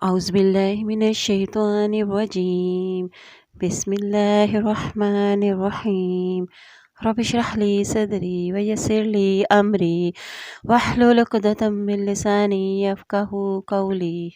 أعوذ بالله من الشيطان الرجيم. بسم الله الرحمن الرحيم. رب اشرح لي صدري ويسر لي أمري واحلل عقدة من لساني يفقه قولي.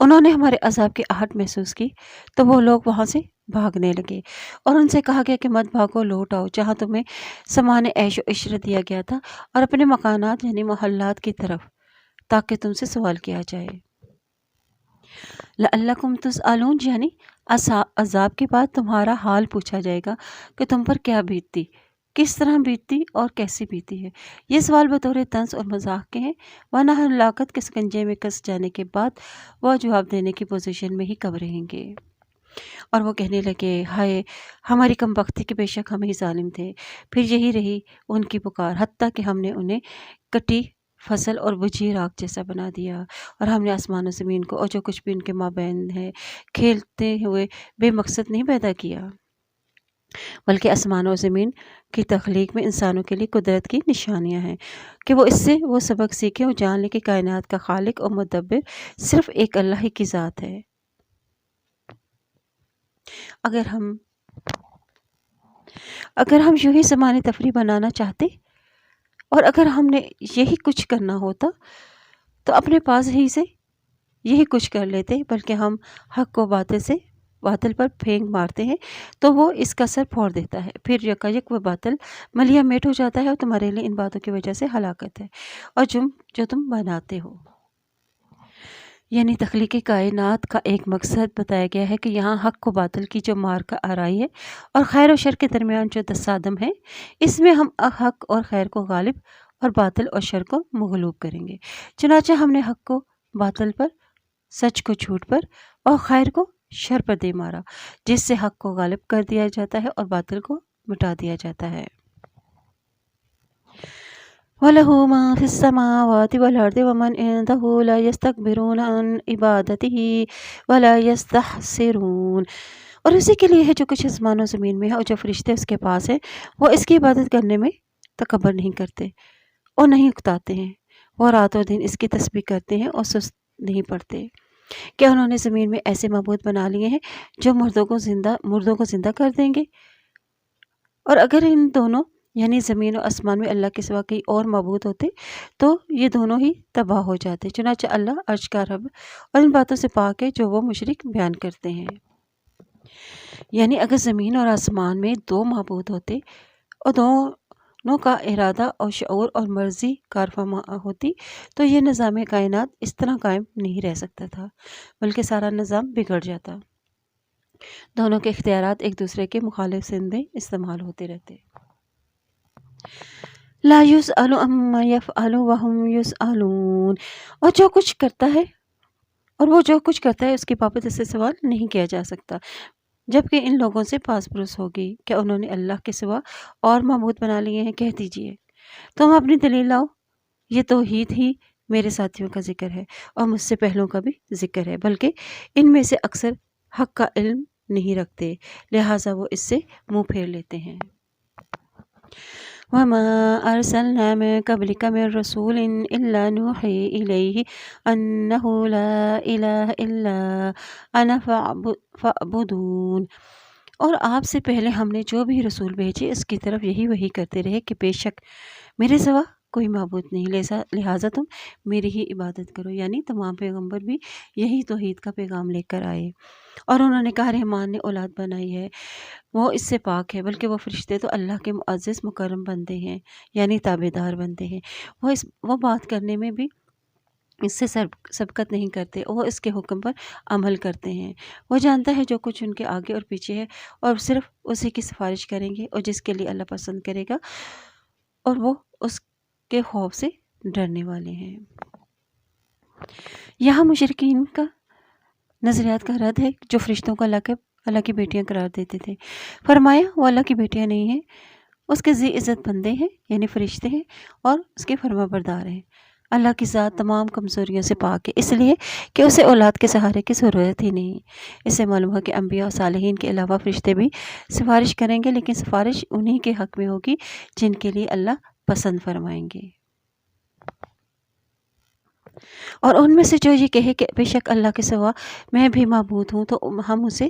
انہوں نے ہمارے عذاب کی آہٹ محسوس کی تو وہ لوگ وہاں سے بھاگنے لگے، اور ان سے کہا گیا کہ مت بھاگو، لوٹ آؤ جہاں تمہیں سامان عیش و عشرت دیا گیا تھا، اور اپنے مکانات یعنی محلات کی طرف، تاکہ تم سے سوال کیا جائے۔ لعلکم تسألون، یعنی عذاب کے بعد تمہارا حال پوچھا جائے گا کہ تم پر کیا بیتتی، کس طرح بیتتی اور کیسی بیتی ہے۔ یہ سوال بطور طنز اور مذاق کے ہیں، ورنہ ہلاکت کے سکنجے میں کس جانے کے بعد وہ جواب دینے کی پوزیشن میں ہی کب رہیں گے۔ اور وہ کہنے لگے، ہائے ہماری کم بختی کہ بے شک ہم ہی ظالم تھے۔ پھر یہی رہی ان کی پکار، حتیٰ کہ ہم نے انہیں کٹی فصل اور بجھی راکھ جیسا بنا دیا، اور ہم نے آسمان و زمین کو اور جو کچھ بھی ان کے مابین ہے کھیلتے ہوئے بے مقصد نہیں پیدا کیا، بلکہ آسمان و زمین کی تخلیق میں انسانوں کے لیے قدرت کی نشانیاں ہیں کہ وہ اس سے وہ سبق سیکھیں اور جان لیں کہ کائنات کا خالق اور مدبر صرف ایک اللہ ہی کی ذات ہے۔ اگر ہم یوں ہی سامان تفریح بنانا چاہتے اور اگر ہم نے یہی کچھ کرنا ہوتا تو اپنے پاس ہی سے یہی کچھ کر لیتے، بلکہ ہم حق کو باطل پر پھینک مارتے ہیں تو وہ اس کا سر پھوڑ دیتا ہے، پھر یکایک وہ باطل ملیا میٹ ہو جاتا ہے، اور تمہارے لیے ان باتوں کی وجہ سے ہلاکت ہے اور جو تم بناتے ہو۔ یعنی تخلیقی کائنات کا ایک مقصد بتایا گیا ہے کہ یہاں حق کو باطل کی جو مار کا آرائی ہے اور خیر و شر کے درمیان جو تصادم ہے، اس میں ہم حق اور خیر کو غالب اور باطل اور شر کو مغلوب کریں گے۔ چنانچہ ہم نے حق کو باطل پر، سچ کو جھوٹ پر اور خیر کو شر پر دے مارا، جس سے حق کو غالب کر دیا جاتا ہے اور باطل کو مٹا دیا جاتا ہے۔ وَلَهُ مَا فِي السَّمَاوَاتِ وَالْأَرْضِ وَمَنْ عِندَهُ لَا يَسْتَكْبِرُونَ عَنْ عِبَادَتِهِ وَلَا يَسْتَحْسِرُونَ، اور اسی کے لیے ہے جو کچھ آسمان و زمین میں ہے اور جو فرشتے اس کے پاس ہیں، وہ اس کی عبادت کرنے میں تکبر نہیں کرتے اور نہیں اکتاتے ہیں، وہ رات اور دن اس کی تسبیح کرتے ہیں اور سست نہیں پڑتے۔ کیا انہوں نے زمین میں ایسے معبود بنا لیے ہیں جو مردوں کو زندہ کر دیں گے؟ اور اگر ان دونوں یعنی زمین و آسمان میں اللہ کے سوا کئی اور معبود ہوتے تو یہ دونوں ہی تباہ ہو جاتے۔ چنانچہ اللہ عرش کا رب اور ان باتوں سے پاک ہے جو وہ مشرک بیان کرتے ہیں۔ یعنی اگر زمین اور آسمان میں دو معبود ہوتے اور دونوں کا ارادہ اور شعور اور مرضی کارفرما ہوتی تو یہ نظام کائنات اس طرح قائم نہیں رہ سکتا تھا، بلکہ سارا نظام بگڑ جاتا۔ دونوں کے اختیارات ایک دوسرے کے مخالف سندیں استعمال ہوتے رہتے۔ لا یسأل عما یفعل وہم یسألون، اور جو کچھ کرتا ہے اس کے بابت اس سے سوال نہیں کیا جا سکتا، جبکہ ان لوگوں سے پاس پرس ہوگی کہ انہوں نے اللہ کے سوا اور معبود بنا لیے ہیں۔ کہہ دیجئے تم اپنی دلیل لاؤ، یہ توحید ہی میرے ساتھیوں کا ذکر ہے اور مجھ سے پہلوں کا بھی ذکر ہے، بلکہ ان میں سے اکثر حق کا علم نہیں رکھتے، لہٰذا وہ اس سے منہ پھیر لیتے ہیں۔ وَمَا أَرْسَلْنَا مِن قَبْلِكَ مِن رَّسُولٍ إِلَّا نُوحِي إِلَيْهِ أَنَّهُ لَا إِلَٰهَ إِلَّا أَنَا فَاعْبُدُونِ، اور آپ سے پہلے ہم نے جو بھی رسول بھیجے اس کی طرف یہی وحی کرتے رہے کہ بے شک میرے سوا کوئی معبود نہیں، لہٰذا تم میری ہی عبادت کرو۔ یعنی تمام پیغمبر بھی یہی توحید کا پیغام لے کر آئے، اور انہوں نے کہا رحمان نے اولاد بنائی ہے، وہ اس سے پاک ہے، بلکہ وہ فرشتے تو اللہ کے معزز مکرم بندے ہیں، یعنی تابعدار بندے ہیں۔ وہ بات کرنے میں بھی اس سے سبقت نہیں کرتے، وہ اس کے حکم پر عمل کرتے ہیں۔ وہ جانتا ہے جو کچھ ان کے آگے اور پیچھے ہے، اور صرف اسی کی سفارش کریں گے اور جس کے لیے اللہ پسند کرے گا، اور وہ اس کے خوف سے ڈرنے والے ہیں۔ یہاں مشرکین کا نظریات کا رد ہے جو فرشتوں کو اللہ کی بیٹیاں قرار دیتے تھے۔ فرمایا وہ اللہ کی بیٹیاں نہیں ہیں، اس کے ذی عزت بندے ہیں، یعنی فرشتے ہیں، اور اس کے فرما بردار ہیں۔ اللہ کی ذات تمام کمزوریوں سے پاک ہے، اس لیے کہ اسے اولاد کے سہارے کی ضرورت ہی نہیں۔ اس سے معلوم ہے کہ انبیاء اور صالحین کے علاوہ فرشتے بھی سفارش کریں گے، لیکن سفارش انہی کے حق میں ہوگی جن کے لیے اللہ پسند فرمائیں گے۔ اور ان میں سے جو یہ کہے کہ بے شک اللہ کے سوا میں بھی معبود ہوں تو ہم اسے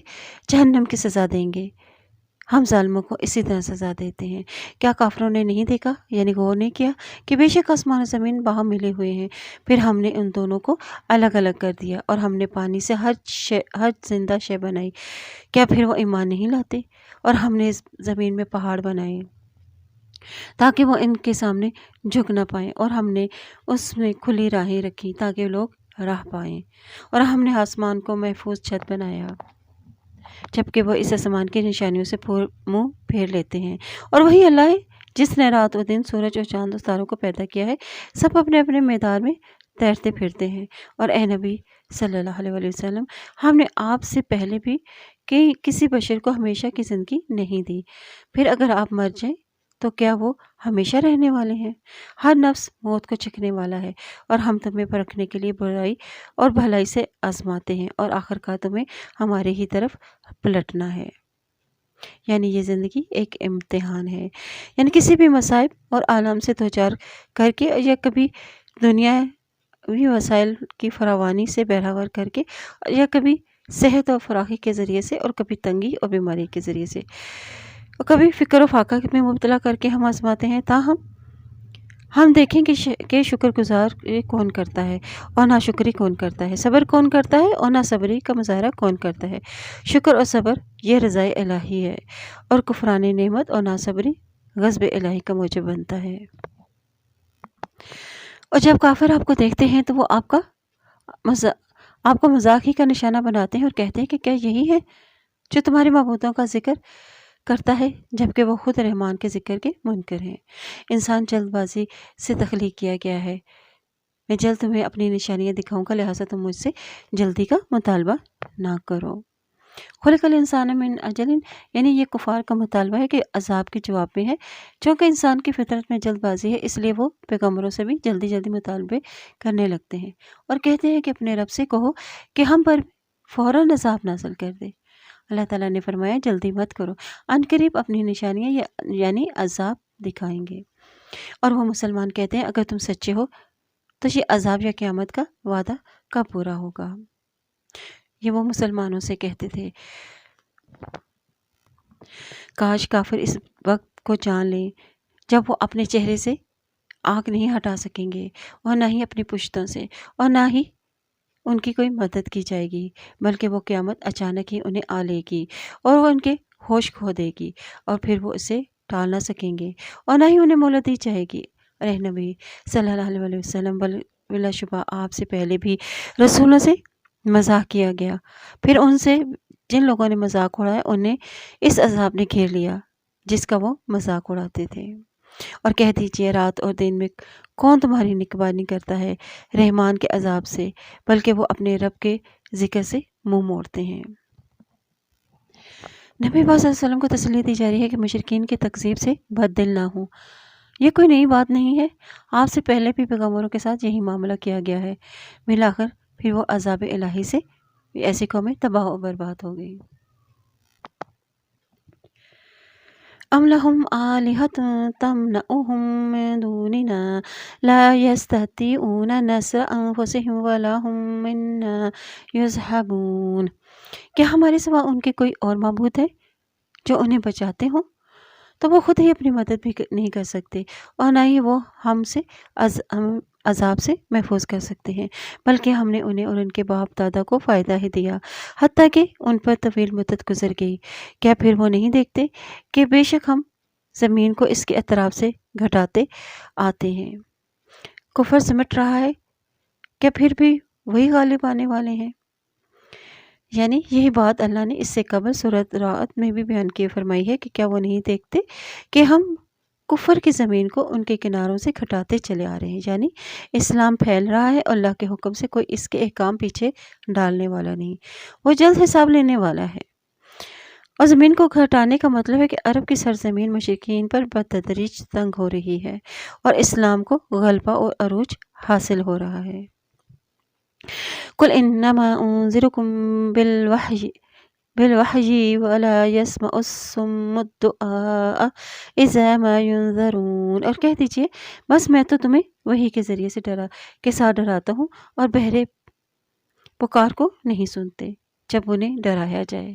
جہنم کی سزا دیں گے۔ ہم ظالموں کو اسی طرح سزا دیتے ہیں۔ کیا کافروں نے نہیں دیکھا، یعنی غور نہیں کیا کہ بے شک آسمان و زمین باہم ملے ہوئے ہیں، پھر ہم نے ان دونوں کو الگ الگ کر دیا اور ہم نے پانی سے ہر زندہ شے بنائی، کیا پھر وہ ایمان نہیں لاتے؟ اور ہم نے اس زمین میں پہاڑ بنائے تاکہ وہ ان کے سامنے جھک نہ پائیں، اور ہم نے اس میں کھلی راہیں رکھی تاکہ لوگ راہ پائیں، اور ہم نے آسمان کو محفوظ چھت بنایا جبکہ وہ اس آسمان کی نشانیوں سے منہ پھیر لیتے ہیں۔ اور وہی اللہ ہے جس نے رات و دن، سورج اور چاند و ستاروں کو پیدا کیا ہے، سب اپنے اپنے میدان میں تیرتے پھرتے ہیں۔ اور اے نبی صلی اللہ علیہ وسلم، ہم نے آپ سے پہلے بھی کسی بشر کو ہمیشہ کی زندگی نہیں دی، پھر اگر آپ مر جائیں تو کیا وہ ہمیشہ رہنے والے ہیں؟ ہر نفس موت کو چکھنے والا ہے، اور ہم تمہیں پرکھنے کے لیے برائی اور بھلائی سے آزماتے ہیں، اور آخر کار تمہیں ہمارے ہی طرف پلٹنا ہے۔ یعنی یہ زندگی ایک امتحان ہے، یعنی کسی بھی مصائب اور آلام سے دوچار کر کے، یا کبھی دنیاوی وسائل کی فراوانی سے بہرور کر کے، یا کبھی صحت اور فراخی کے ذریعے سے، اور کبھی تنگی اور بیماری کے ذریعے سے، اور کبھی فکر و فاقہ میں مبتلا کر کے ہم آزماتے ہیں، تاہم ہم دیکھیں کہ شکر گزار کون کرتا ہے اور ناشکری کون کرتا ہے، صبر کون کرتا ہے اور ناصبری کا مظاہرہ کون کرتا ہے۔ شکر اور صبر یہ رضائے الہی ہے، اور کفران نعمت اور ناصبری غضب الہی کا موجب بنتا ہے۔ اور جب کافر آپ کو دیکھتے ہیں تو وہ آپ کو مذاق ہی کا نشانہ بناتے ہیں اور کہتے ہیں کہ کیا یہی ہے جو تمہارے معبودوں کا ذکر کرتا ہے، جبکہ وہ خود رحمان کے ذکر کے منکر ہیں۔ انسان جلد بازی سے تخلیق کیا گیا ہے، میں جلد تمہیں اپنی نشانیاں دکھاؤں گا، لہٰذا تم مجھ سے جلدی کا مطالبہ نہ کرو۔ خلق الانسان من اجل، یعنی یہ کفار کا مطالبہ ہے کہ عذاب کے جواب میں ہے، چونکہ انسان کی فطرت میں جلد بازی ہے، اس لیے وہ پیغمبروں سے بھی جلدی جلدی مطالبے کرنے لگتے ہیں، اور کہتے ہیں کہ اپنے رب سے کہو کہ ہم پر فوراً عذاب نازل کر دے۔ اللہ تعالیٰ نے فرمایا جلدی مت کرو، ان قریب اپنی نشانیاں یعنی عذاب دکھائیں گے۔ اور وہ مسلمان کہتے ہیں اگر تم سچے ہو تو یہ عذاب یا قیامت کا وعدہ کب پورا ہوگا؟ یہ وہ مسلمانوں سے کہتے تھے۔ کاش کافر اس وقت کو جان لیں جب وہ اپنے چہرے سے آنکھ نہیں ہٹا سکیں گے، اور نہ ہی اپنی پشتوں سے، اور نہ ہی ان کی کوئی مدد کی جائے گی، بلکہ وہ قیامت اچانک ہی انہیں آ لے گی اور وہ ان کے ہوش کھو دے گی، اور پھر وہ اسے ٹال نہ سکیں گے، اور نہ ہی انہیں مہلت دی جائے گی۔ اے نبی صلی اللہ علیہ وسلم، بلا شبہ آپ سے پہلے بھی رسولوں سے مذاق کیا گیا، پھر ان سے جن لوگوں نے مذاق اڑایا انہیں اس عذاب نے گھیر لیا جس کا وہ مذاق اڑاتے تھے۔ اور کہہ دیجئے رات اور دن میں کون تمہاری نگہبانی کرتا ہے رحمان کے عذاب سے، بلکہ وہ اپنے رب کے ذکر سے منہ موڑتے ہیں۔ نبی پاک صلی اللہ علیہ وسلم کو تسلی دی جا رہی ہے کہ مشرکین کی تکذیب سے بد دل نہ ہوں، یہ کوئی نئی بات نہیں ہے، آپ سے پہلے بھی پیغمبروں کے ساتھ یہی معاملہ کیا گیا ہے، بالآخر پھر وہ عذاب الہی سے ایسی قومیں تباہ و برباد ہو گئی۔ ام لہم آلہۃ تمنعہم من دوننا لا یستطیعون نصر انفسہم ولا ہم منا یصحبون، کیا ہمارے سوا ان کے کوئی اور معبود ہے جو انہیں بچاتے ہوں؟ تو وہ خود ہی اپنی مدد بھی نہیں کر سکتے، اور نہ ہی وہ ہم سے عذاب سے محفوظ کر سکتے ہیں، بلکہ ہم نے انہیں اور ان کے باپ دادا کو فائدہ ہی دیا، حتیٰ کہ ان پر طویل مدت گزر گئی۔ کیا پھر وہ نہیں دیکھتے کہ بے شک ہم زمین کو اس کے اطراف سے گھٹاتے آتے ہیں، کفر سمٹ رہا ہے، کیا پھر بھی وہی غالب آنے والے ہیں؟ یعنی یہی بات اللہ نے اس سے قبل سورۃ رعد میں بھی بیان کی فرمائی ہے کہ کیا وہ نہیں دیکھتے کہ ہم کفر کی زمین کو ان کے کناروں سے گھٹاتے چلے آ رہے ہیں، یعنی اسلام پھیل رہا ہے اور اللہ کے حکم سے کوئی اس کے احکام پیچھے ڈالنے والا نہیں، وہ جلد حساب لینے والا ہے۔ اور زمین کو گھٹانے کا مطلب ہے کہ عرب کی سرزمین مشرکین پر بتدریج تنگ ہو رہی ہے اور اسلام کو غلبہ اور عروج حاصل ہو رہا ہے۔ قل انما انذرکم بالوحی ولا يسمع الصم الدعاء اذا ما ينذرون، اور کہہ دیجئے بس میں تو تمہیں وحی کے ذریعے سے ڈراتا ہوں، اور بہرے پکار کو نہیں سنتے جب انہیں ڈرایا جائے۔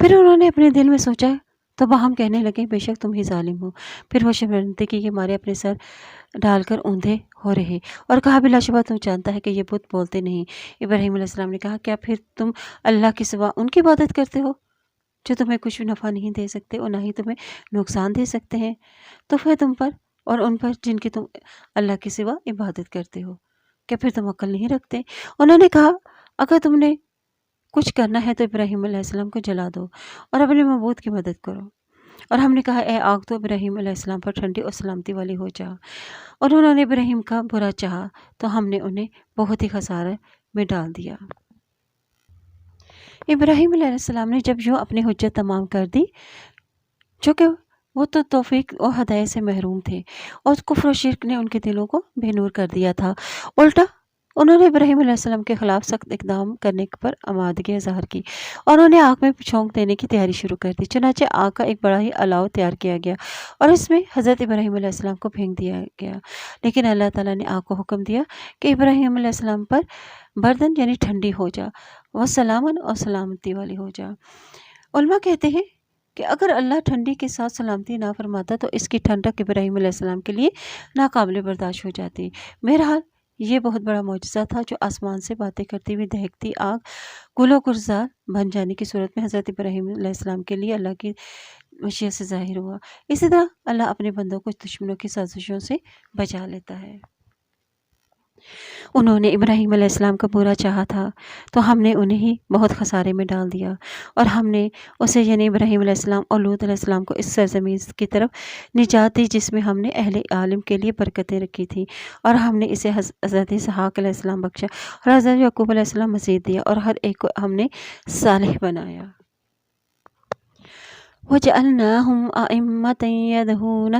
پھر انہوں نے اپنے دل میں سوچا تو باہم کہنے لگے بے شک تم ہی ظالم ہو۔ پھر وہ شرمندگی کے مارے اپنے سر ڈال کر اوندھے ہو رہے اور کہا بلا شبہ تم جانتا ہے کہ یہ بت بولتے نہیں۔ ابراہیم علیہ السلام نے کہا کیا پھر تم اللہ کے سوا ان کی عبادت کرتے ہو جو تمہیں کچھ بھی نفع نہیں دے سکتے اور نہ ہی تمہیں نقصان دے سکتے ہیں؟ تو پھر تم پر اور ان پر جن کی تم اللہ کے سوا عبادت کرتے ہو، کیا پھر تم عقل نہیں رکھتے؟ انہوں نے کہا اگر تم نے کچھ کرنا ہے تو ابراہیم علیہ السلام کو جلا دو اور اپنے معبود کی مدد کرو۔ اور ہم نے کہا اے آگ تو ابراہیم علیہ السلام پر ٹھنڈی اور سلامتی والی ہو جا۔ اور انہوں نے ابراہیم کا برا چاہا تو ہم نے انہیں بہت ہی خسارے میں ڈال دیا۔ ابراہیم علیہ السلام نے جب یوں اپنی حجت تمام کر دی، چونکہ وہ تو توفیق اور ہدایت سے محروم تھے اور کفر و شرک نے ان کے دلوں کو بے نور کر دیا تھا، الٹا انہوں نے ابراہیم علیہ السلام کے خلاف سخت اقدام کرنے پر آمادگی ظاہر کی اور انہیں آگ میں چھونک دینے کی تیاری شروع کر دی۔ چنانچہ آگ کا ایک بڑا ہی الاؤ تیار کیا گیا اور اس میں حضرت ابراہیم علیہ السلام کو پھینک دیا گیا، لیکن اللہ تعالیٰ نے آگ کو حکم دیا کہ ابراہیم علیہ السلام پر بردن یعنی ٹھنڈی ہو جا، وہ سلامن اور سلامتی والی ہو جا۔ علماء کہتے ہیں کہ اگر اللہ ٹھنڈی کے ساتھ سلامتی نہ فرماتا تو اس کی ٹھنڈک ابراہیم علیہ السلام کے لیے ناقابل برداشت ہو جاتی۔ بہرحال یہ بہت بڑا معجزہ تھا جو آسمان سے باتیں کرتی ہوئی دہکتی آگ گل و گلزار بن جانے کی صورت میں حضرت ابراہیم علیہ السلام کے لیے اللہ کی مشیت سے ظاہر ہوا۔ اسی طرح اللہ اپنے بندوں کو دشمنوں کی سازشوں سے بچا لیتا ہے۔ انہوں نے ابراہیم علیہ السلام کا برا چاہا تھا تو ہم نے انہیں ہی بہت خسارے میں ڈال دیا اور ہم نے اسے یعنی ابراہیم علیہ السلام اور لوط علیہ السلام کو اس سرزمین کی طرف نجات دی جس میں ہم نے اہل عالم کے لیے برکتیں رکھی تھیں، اور ہم نے اسے حضرت اسحاق علیہ السلام بخشا اور حضرت یعقوب علیہ السلام مزید دیا اور ہر ایک کو ہم نے صالح بنایا۔ وَجَعَلْنَاهُمْ أَئِمَّةً يَهْدُونَ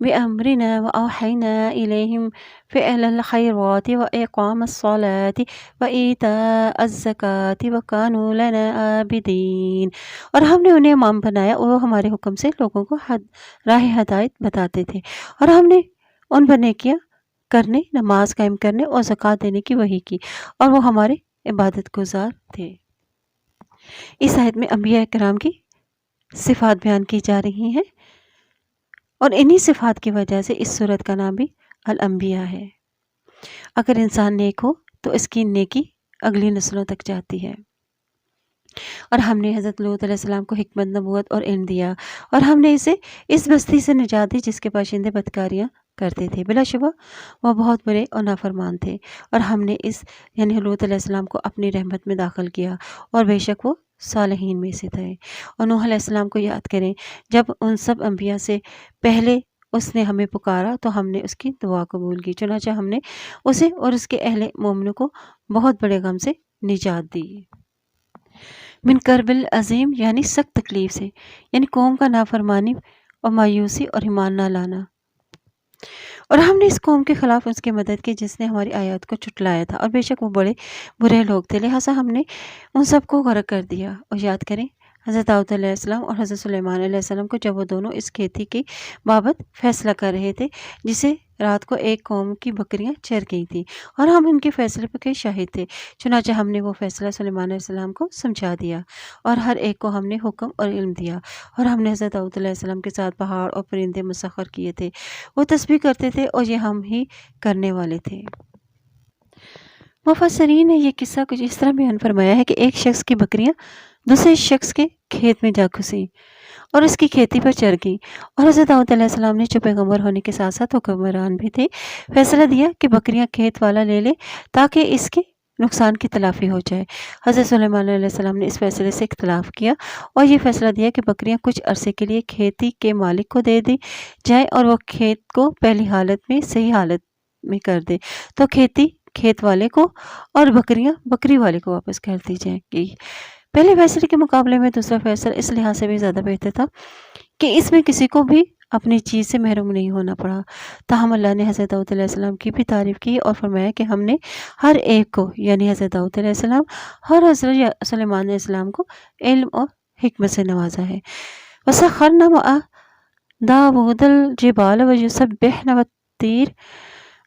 بِأَمْرِنَا وَأَوْحَيْنَا إِلَيْهِمْ فِعْلَ الْخَيْرَاتِ وَإِقَامَ الصَّلَاةِ وَإِيتَاءَ الزَّكَاةِ وَكَانُوا لَنَا عَابِدِينَ۔ اور ہم نے انہیں امام بنایا اور وہ ہمارے حکم سے لوگوں کو راہ ہدایت بتاتے تھے، اور ہم نے ان پر نیکیاں کرنے، نماز قائم کرنے اور زکوٰۃ دینے کی وحی کی، اور وہ ہمارے عبادت گزار تھے۔ اس آیت میں انبیاء کرام کی صفات بیان کی جا رہی ہیں اور انہی صفات کی وجہ سے اس سورت کا نام بھی الانبیاء ہے۔ اگر انسان نیک ہو تو اس کی نیکی اگلی نسلوں تک جاتی ہے، اور ہم نے حضرت لوط علیہ السلام کو حکمت، نبوت اور علم دیا، اور ہم نے اسے اس بستی سے نجات دی جس کے باشندے بدکاریاں کرتے تھے۔ بلا شبہ وہ بہت برے اور نافرمان تھے، اور ہم نے اس یعنی لوط علیہ السلام کو اپنی رحمت میں داخل کیا، اور بے شک وہ صالحین میں سے تھے۔ اور نوح علیہ السلام کو یاد کریں، جب ان سب انبیاء سے پہلے اس نے ہمیں پکارا تو ہم نے اس کی دعا قبول کی، چنانچہ ہم نے اسے اور اس کے اہل مومنوں کو بہت بڑے غم سے نجات دی۔ من کرب العظیم یعنی سخت تکلیف سے، یعنی قوم کا نافرمانی اور مایوسی اور ایمان نہ لانا، اور ہم نے اس قوم کے خلاف اس کی مدد کی جس نے ہماری آیات کو جھٹلایا تھا، اور بے شک وہ بڑے برے لوگ تھے، لہٰذا ہم نے ان سب کو غرق کر دیا۔ اور یاد کریں حضرت داؤد علیہ السلام اور حضرت سلیمان علیہ السلام کو جب وہ دونوں اس کھیتی کی بابت فیصلہ کر رہے تھے جسے رات کو ایک قوم کی بکریاں چر گئی تھیں، اور ہم ان کے فیصلے پر شاہد تھے، چنانچہ ہم نے وہ فیصلہ سلیمان علیہ السلام کو سمجھا دیا، اور ہر ایک کو ہم نے حکم اور علم دیا، اور ہم نے حضرت داؤد علیہ السلام کے ساتھ پہاڑ اور پرندے مسخر کیے تھے، وہ تسبیح کرتے تھے اور یہ ہم ہی کرنے والے تھے۔ مفسرین نے یہ قصہ کچھ اس طرح بیان فرمایا ہے کہ ایک شخص کی بکریاں دوسرے شخص کے کھیت میں جا گھسیں اور اس کی کھیتی پر چر گئیں، اور حضرت داؤد علیہ السلام نے جو پیغمبر ہونے کے ساتھ ساتھ حکمران بھی تھے فیصلہ دیا کہ بکریاں کھیت والا لے لے تاکہ اس کے نقصان کی تلافی ہو جائے۔ حضرت سلیمان علیہ السلام نے اس فیصلے سے اختلاف کیا اور یہ فیصلہ دیا کہ بکریاں کچھ عرصے کے لیے کھیتی کے مالک کو دے دی جائیں اور وہ کھیت کو پہلی حالت میں صحیح حالت میں کر دے تو کھیتی کھیت والے کو اور بکریاں بکری والے کو واپس کر دی جائیں گی۔ پہلے فیصلے کے مقابلے میں دوسرا فیصلہ اس لحاظ سے بھی زیادہ بہتر تھا کہ اس میں کسی کو بھی اپنی چیز سے محروم نہیں ہونا پڑا۔ تاہم اللہ نے حضرت داؤد علیہ السلام کی بھی تعریف کی اور فرمایا کہ ہم نے ہر ایک کو یعنی حضرت داؤد علیہ السلام اور حضرت سلیمان علیہ السلام کو علم اور حکمت سے نوازا ہے۔ وَسَخَّرْنَا مَعَ دَاوُودَ الْجِبَالَ وَيُسَبِّحْنَ وَالطِّيرَ،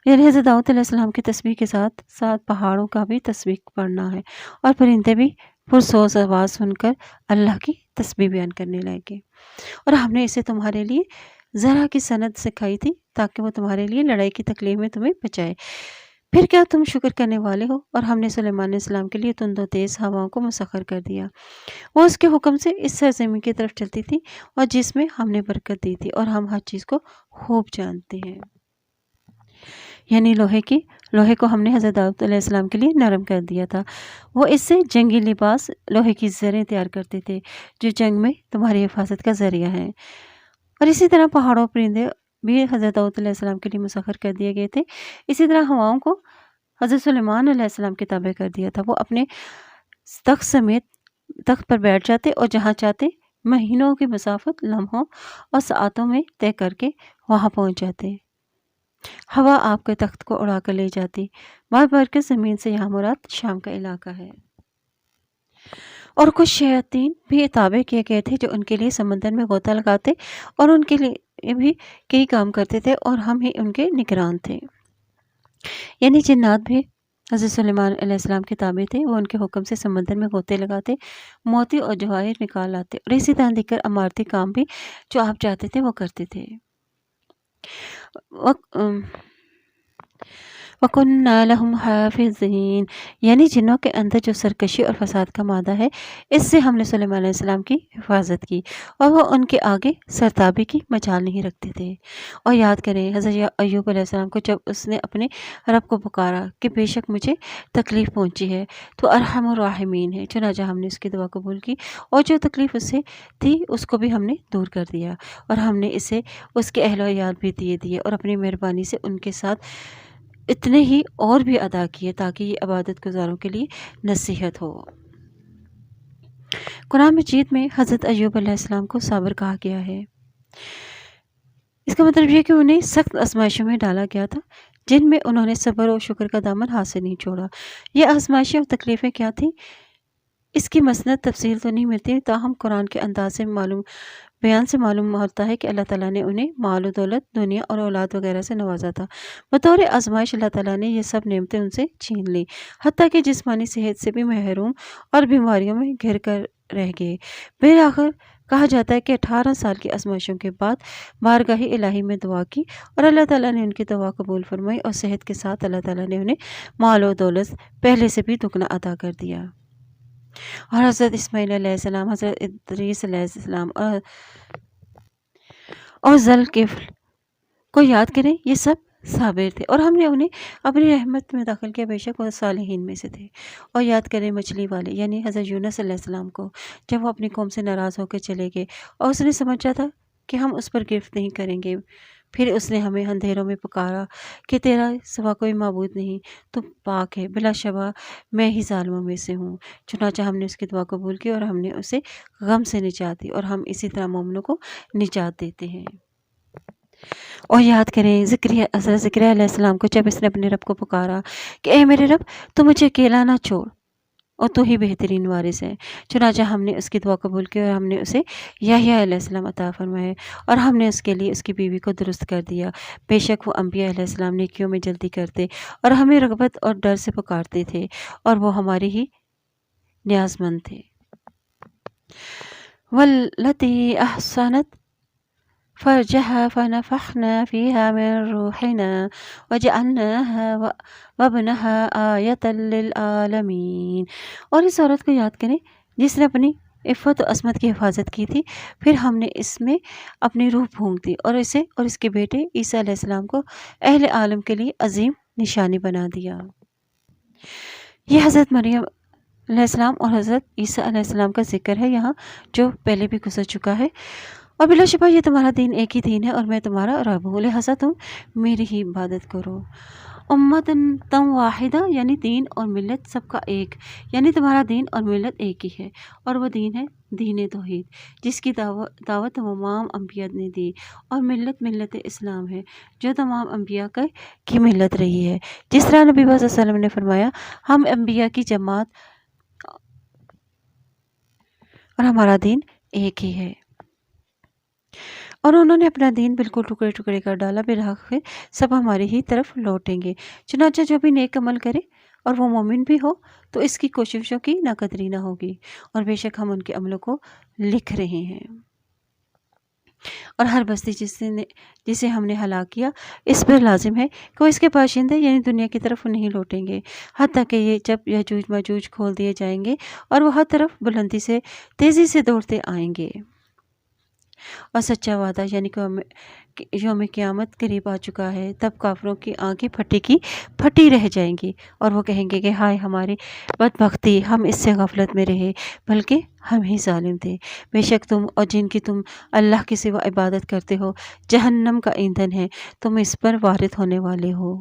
یعنی حضرت داؤد علیہ السلام کی تسبیح کے ساتھ ساتھ پہاڑوں کا بھی تسبیح پڑھنا ہے اور پرندے بھی پرسوز آواز سن کر اللہ کی تسبیح بیان کرنے لگے، اور ہم نے اسے تمہارے لیے ذرا کی سند سکھائی تھی تاکہ وہ تمہارے لیے لڑائی کی تکلیف میں تمہیں بچائے۔ پھر کیا تم شکر کرنے والے ہو؟ اور ہم نے سلیمان علیہ السلام کے لیے تند و تیز ہواؤں کو مسخر کر دیا، وہ اس کے حکم سے اس سرزمین کی طرف چلتی تھی اور جس میں ہم نے برکت دی تھی، اور ہم ہر چیز کو خوب جانتے ہیں۔ یعنی لوہے کو ہم نے حضرت داؤد علیہ السلام کے لیے نرم کر دیا تھا، وہ اس سے جنگی لباس لوہے کی زریں تیار کرتے تھے جو جنگ میں تمہاری حفاظت کا ذریعہ ہیں۔ اور اسی طرح پہاڑوں پرندے بھی حضرت داؤد علیہ السلام کے لیے مسخر کر دیے گئے تھے۔ اسی طرح ہواؤں کو حضرت سلیمان علیہ السلام کے تابع کر دیا تھا، وہ اپنے تخت سمیت تخت پر بیٹھ جاتے اور جہاں چاہتے مہینوں کی مسافت لمحوں اور ساعتوں میں طے کر کے وہاں پہنچ جاتے۔ ہوا آپ کے تخت کو اڑا کر لے جاتی۔ بار بار کے زمین سے یہاں مراد شام کا علاقہ ہے۔ اور کچھ شیاطین بھی تابع کیے گئے تھے جو ان کے لیے سمندر میں غوطہ لگاتے اور ان کے لیے بھی کئی کام کرتے تھے، اور ہم ہی ان کے نگران تھے۔ یعنی جنات بھی حضرت سلیمان علیہ السلام کے تابع تھے، وہ ان کے حکم سے سمندر میں غوطے لگاتے، موتی اور جواہر نکال لاتے، اور اسی طرح دیگر عمارتی کام بھی جو آپ چاہتے تھے وہ کرتے تھے۔ وَكُنَّا لَهُمْ حَافِظِينَ، یعنی جنوں کے اندر جو سرکشی اور فساد کا مادہ ہے، اس سے ہم نے سلیمان علیہ السلام کی حفاظت کی، اور وہ ان کے آگے سرتابی کی مجال نہیں رکھتے تھے۔ اور یاد کریں حضرت ایوب علیہ السلام کو جب اس نے اپنے رب کو پکارا کہ بے شک مجھے تکلیف پہنچی ہے تو ارحم الراحمین ہے، چنانچہ ہم نے اس کی دعا قبول کی، اور جو تکلیف اس سے تھی اس کو بھی ہم نے دور کر دیا، اور ہم نے اسے اس کے اہل و عیال بھی دیے، اور اپنی مہربانی سے ان کے ساتھ اتنے ہی اور بھی ادا کیے تاکہ یہ عبادت گزاروں کے لیے نصیحت ہو۔ قرآن مجید میں حضرت ایوب علیہ السلام کو صابر کہا گیا ہے۔ اس کا مطلب یہ کہ انہیں سخت آزمائشوں میں ڈالا گیا تھا جن میں انہوں نے صبر و شکر کا دامن ہاتھ سے نہیں چھوڑا۔ یہ آزمائشیں اور تکلیفیں کیا تھیں اس کی مسند تفصیل تو نہیں ملتی، تاہم قرآن کے انداز سے بیان سے معلوم ہوتا ہے کہ اللہ تعالیٰ نے انہیں مال و دولت، دنیا اور اولاد وغیرہ سے نوازا تھا۔ بطور آزمائش اللہ تعالیٰ نے یہ سب نعمتیں ان سے چھین لیں، حتیٰ کہ جسمانی صحت سے بھی محروم اور بیماریوں میں گھر کر رہ گئے۔ بالآخر کہا جاتا ہے کہ 18 سال کی آزمائشوں کے بعد بارگاہ الہی میں دعا کی اور اللہ تعالیٰ نے ان کی دعا قبول فرمائی، اور صحت کے ساتھ اللہ تعالیٰ نے انہیں مال و دولت پہلے سے بھی دگنا عطا کر دیا۔ اور حضرت اسماعیل علیہ السلام، حضرت ادریس علیہ السلام اور ذوالکفل کو یاد کریں، یہ سب صابر تھے اور ہم نے انہیں اپنی رحمت میں داخل کیا، بے شک وہ صالحین میں سے تھے۔ اور یاد کریں مچھلی والے یعنی حضرت یونس علیہ السلام کو، جب وہ اپنی قوم سے ناراض ہو کے چلے گئے اور اس نے سمجھا تھا کہ ہم اس پر گرفت نہیں کریں گے، پھر اس نے ہمیں اندھیروں میں پکارا کہ تیرا سوا کوئی معبود نہیں، تو پاک ہے، بلا شبہ میں ہی ظالموں میں سے ہوں۔ چنانچہ ہم نے اس کی دعا قبول کی اور ہم نے اسے غم سے نجات دی، اور ہم اسی طرح مومنوں کو نجات دیتے ہیں۔ اور یاد کریں حضرت زکریا علیہ السلام کو، جب اس نے اپنے رب کو پکارا کہ اے میرے رب تو مجھے اکیلا نہ چھوڑ، اور تو ہی بہترین وارث ہے۔ چنانچہ ہم نے اس کی دعا قبول کی اور ہم نے اسے یحییٰ علیہ السلام عطا فرمائے، اور ہم نے اس کے لیے اس کی بیوی کو درست کر دیا۔ بے شک وہ انبیاء علیہ السلام نیکیوں میں جلدی کرتے اور ہمیں رغبت اور ڈر سے پکارتے تھے، اور وہ ہماری ہی نیاز مند تھے۔ واللتی احصنت فرجها فنفخنا فيها من روحنا وجعلناها وابنها آية للعالمين۔ اور اس عورت کو یاد کریں جس نے اپنی عفت و عصمت کی حفاظت کی تھی، پھر ہم نے اس میں اپنی روح پھونک دی اور اسے اور اس کے بیٹے عیسیٰ علیہ السلام کو اہل عالم کے لیے عظیم نشانی بنا دیا۔ یہ حضرت مریم علیہ السلام اور حضرت عیسیٰ علیہ السلام کا ذکر ہے یہاں، جو پہلے بھی گزر چکا ہے۔ اور بلا شبہ یہ تمہارا دین ایک ہی دین ہے اور میں تمہارا رب ہوں، لہٰذا تم میری ہی عبادت کرو۔ امتن واحدہ یعنی دین اور ملت سب کا ایک، یعنی تمہارا دین اور ملت ایک ہی ہے، اور وہ دین ہے دین توحید، جس کی دعوت تمام انبیاء نے دی، اور ملت اسلام ہے جو تمام انبیاء کی ملت رہی ہے۔ جس طرح نبی صلی اللہ علیہ وسلم نے فرمایا، ہم انبیاء کی جماعت اور ہمارا دین ایک ہی ہے۔ اور انہوں نے اپنا دین بالکل ٹکڑے ٹکڑے کر ڈالا، بالآخر سب ہماری ہی طرف لوٹیں گے۔ چنانچہ جو بھی نیک عمل کرے اور وہ مومن بھی ہو تو اس کی کوششوں کی ناقدری نہ ہوگی، اور بے شک ہم ان کے عملوں کو لکھ رہے ہیں۔ اور ہر بستی جسے ہم نے ہلاک کیا، اس پر لازم ہے کہ وہ اس کے باشندے یعنی دنیا کی طرف نہیں لوٹیں گے، حتیٰ کہ یہ جب یاجوج ماجوج کھول دیے جائیں گے اور وہ ہر طرف بلندی سے تیزی سے دوڑتے آئیں گے۔ اور سچا وعدہ یعنی کہ یوم قیامت قریب آ چکا ہے، تب کافروں کی آنکھیں پھٹی کی پھٹی رہ جائیں گی، اور وہ کہیں گے کہ ہائے ہماری بدبختی، ہم اس سے غفلت میں رہے، بلکہ ہم ہی ظالم تھے۔ بے شک تم اور جن کی تم اللہ کے سوا عبادت کرتے ہو جہنم کا ایندھن ہے، تم اس پر وارد ہونے والے ہو،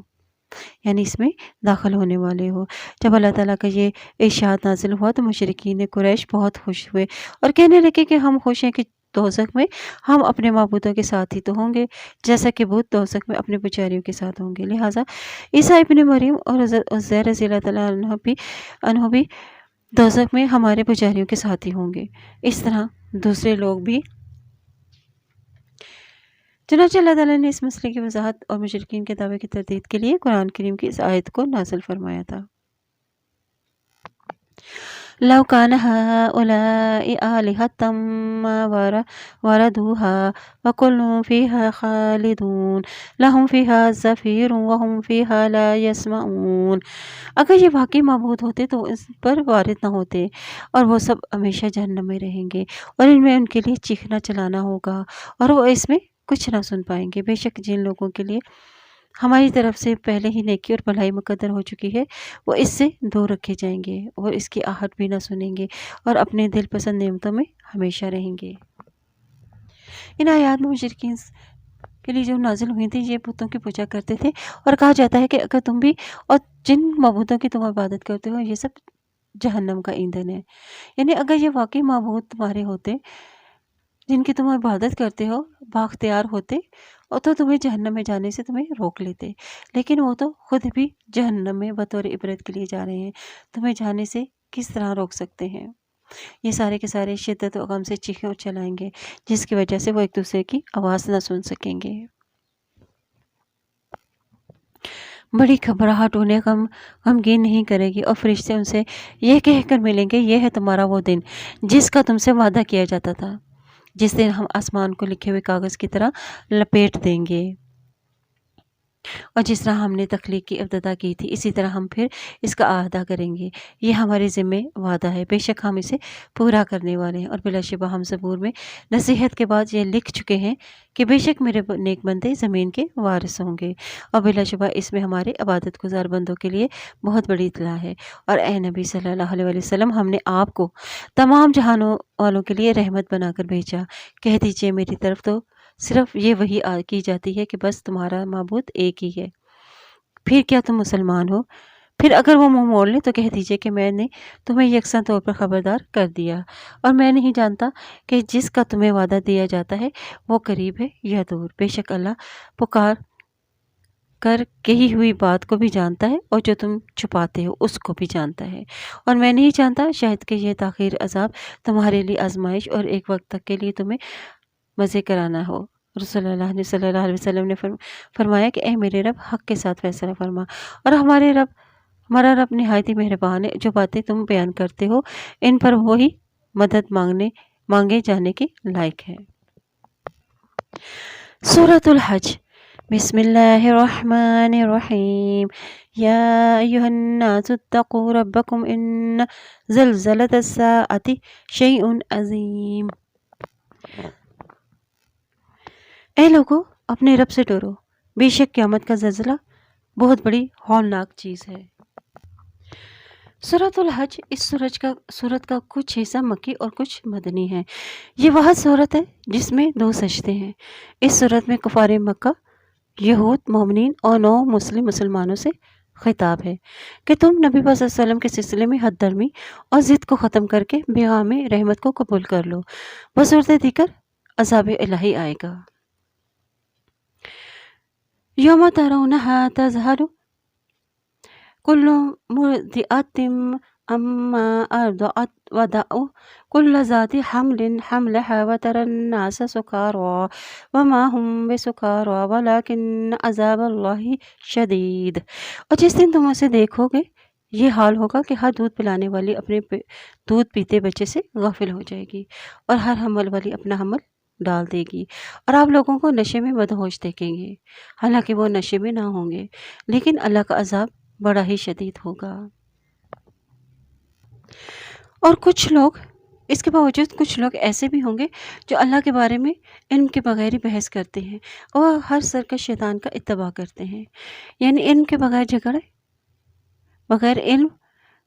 یعنی اس میں داخل ہونے والے ہو۔ جب اللہ تعالیٰ کا یہ ارشاد نازل ہوا تو مشرکین قریش بہت خوش ہوئے اور کہنے لگے کہ ہم خوش ہیں کہ دوزخ میں ہم اپنے معبودوں کے ساتھ ہی تو ہوں گے، جیسا کہ بت دوزخ میں اپنے پجاریوں کے ساتھ ہوں گے۔ لہٰذا عیسیٰ ابن مریم اور عزیر رضی اللہ تعالیٰ عنہ بھی دوزخ میں ہمارے پجاریوں کے ساتھ ہی ہوں گے، اس طرح دوسرے لوگ بھی۔ چنانچہ اللہ تعالیٰ نے اس مسئلے کی وضاحت اور مشرکین کے دعوے کی تردید کے لیے قرآن کریم کی اس آیت کو نازل فرمایا تھا۔ لو كان هؤلاء آلهة ما وردوها وكل فيها خالدون لهم فيها زفير وهم فيها لا يسمعون۔ اگر یہ واقعی معبود ہوتے تو اس پر وارد نہ ہوتے، اور وہ سب ہمیشہ جہنم میں رہیں گے، اور ان میں ان کے لیے چیخنا چلانا ہوگا، اور وہ اس میں کچھ نہ سن پائیں گے۔ بے شک جن لوگوں کے لیے ہماری طرف سے پہلے ہی نیکی اور بھلائی مقدر ہو چکی ہے، وہ اس سے دور رکھے جائیں گے اور اس کی آہٹ بھی نہ سنیں گے، اور اپنے دل پسند نعمتوں میں ہمیشہ رہیں گے۔ ان آیات میں مشرکین کے لیے جو نازل ہوئی تھی، یہ بتوں کی پوجا کرتے تھے، اور کہا جاتا ہے کہ اگر تم بھی اور جن معبودوں کی تم عبادت کرتے ہو یہ سب جہنم کا ایندھن ہے، یعنی اگر یہ واقعی معبود تمہارے ہوتے جن کی تم عبادت کرتے ہو بااختیار ہوتے، اور تو تمہیں جہنم میں جانے سے تمہیں روک لیتے، لیکن وہ تو خود بھی جہنم میں بطور عبرت کے لیے جا رہے ہیں، تمہیں جانے سے کس طرح روک سکتے ہیں؟ یہ سارے کے سارے شدت و غم سے چیخیں چلائیں گے، جس کی وجہ سے وہ ایک دوسرے کی آواز نہ سن سکیں گے۔ بڑی گھبراہٹ انہیں غمگین نہیں کرے گی، اور فرشتے ان سے یہ کہہ کر ملیں گے، یہ ہے تمہارا وہ دن جس کا تم سے وعدہ کیا جاتا تھا، جس دن ہم آسمان کو لکھے ہوئے کاغذ کی طرح لپیٹ دیں گے، اور جس طرح ہم نے تخلیق کی ابتدا کی تھی اسی طرح ہم پھر اس کا اعادہ کریں گے۔ یہ ہمارے ذمہ وعدہ ہے، بے شک ہم اسے پورا کرنے والے ہیں۔ اور بلا شبہ ہم زبور میں نصیحت کے بعد یہ لکھ چکے ہیں کہ بے شک میرے نیک بندے زمین کے وارث ہوں گے، اور بلا شبہ اس میں ہمارے عبادت گزار بندوں کے لیے بہت بڑی اطلاع ہے۔ اور اے نبی صلی اللہ علیہ وسلم، ہم نے آپ کو تمام جہانوں والوں کے لیے رحمت بنا کر بھیجا۔ کہہ دیجئے میری طرف تو صرف یہ وحی کی جاتی ہے کہ بس تمہارا معبود ایک ہی ہے، پھر کیا تم مسلمان ہو؟ پھر اگر وہ منہ موڑ لیں تو کہہ دیجئے کہ میں نے تمہیں یکساں طور پر خبردار کر دیا، اور میں نہیں جانتا کہ جس کا تمہیں وعدہ دیا جاتا ہے وہ قریب ہے یا دور۔ بے شک اللہ پکار کر کہی ہوئی بات کو بھی جانتا ہے، اور جو تم چھپاتے ہو اس کو بھی جانتا ہے۔ اور میں نہیں جانتا شاید کہ یہ تاخیر عذاب تمہارے لیے آزمائش اور ایک وقت تک کے لیے تمہیں مزے کرانا ہو۔ رسول اللہ صلی اللہ علیہ وسلم نے فرمایا کہ اے میرے رب، حق کے ساتھ فیصلہ فرما، اور ہمارا رب نہایت ہی مہربان ہے، جو باتیں تم بیان کرتے ہو ان پر وہی مدد مانگے جانے کے لائق ہے۔ سورۃ الحج۔ بسم اللہ الرحمن الرحیم۔ یا ایھا الناس اتقوا ربکم ان زلزلۃ الساعۃ شیء عظیم۔ اے لوگو، اپنے رب سے ڈرو، بے شک قیامت کا زلزلہ بہت بڑی ہولناک چیز ہے۔ سورۃ الحج۔ اس سورت کا کچھ حصہ مکی اور کچھ مدنی ہے۔ یہ وہ سورت ہے جس میں 2 سجدے ہیں۔ اس سورت میں کفار مکہ، یہود، مومنین اور نو مسلمانوں سے خطاب ہے کہ تم نبی صلی اللہ علیہ وسلم کے سلسلے میں حد درمی اور ضد کو ختم کر کے پیغام رحمت کو قبول کر لو، بصورت دیگر عذاب الہی آئے گا۔ یوم ترونہا تذہل کل مرضعۃ أما أرضعت وضعوا كل ذات حمل حملها وترى الناس سكارى وما هم بسكارى ولكن عذاب الله شدید۔ اور جس دن تم اسے دیکھو گے یہ حال ہوگا کہ ہر دودھ پلانے والی اپنے دودھ پیتے بچے سے غافل ہو جائے گی اور ہر حمل والی اپنا حمل ڈال دے گی، اور آپ لوگوں کو نشے میں مدہوش دیکھیں گے، حالانکہ وہ نشے میں نہ ہوں گے، لیکن اللہ کا عذاب بڑا ہی شدید ہوگا۔ اور کچھ لوگ اس کے باوجود کچھ لوگ ایسے بھی ہوں گے جو اللہ کے بارے میں علم کے بغیر ہی بحث کرتے ہیں اور ہر سرکش شیطان کا اتباع کرتے ہیں، یعنی علم کے بغیر جھگڑے، بغیر علم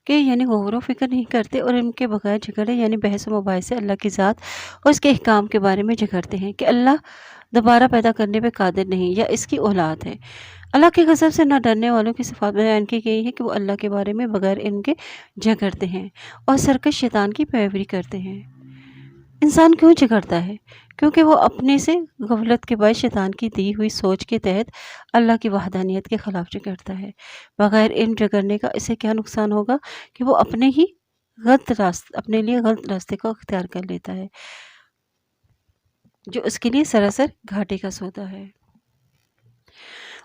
کے یعنی غور و فکر نہیں کرتے، اور علم کے بغیر جھگڑے یعنی بحث و مباحثے اللہ کی ذات اور اس کے احکام کے بارے میں جھگڑتے ہیں کہ اللہ دوبارہ پیدا کرنے پہ قادر نہیں یا اس کی اولاد ہے۔ اللہ کے غضب سے نہ ڈرنے والوں کی صفات بیان کی گئی ہے کہ وہ اللہ کے بارے میں بغیر علم کے جھگڑتے ہیں اور سرکش شیطان کی پیروی کرتے ہیں۔ انسان کیوں جھگڑتا ہے؟ کیونکہ وہ اپنے سے غفلت کے باعث شیطان کی دی ہوئی سوچ کے تحت اللہ کی وحدانیت کے خلاف جھگڑتا ہے۔ بغیر علم جھگڑنے کا اسے کیا نقصان ہوگا کہ وہ اپنے لیے غلط راستے کو اختیار کر لیتا ہے، جو اس کے لیے سراسر گھاٹے کا سودا ہے۔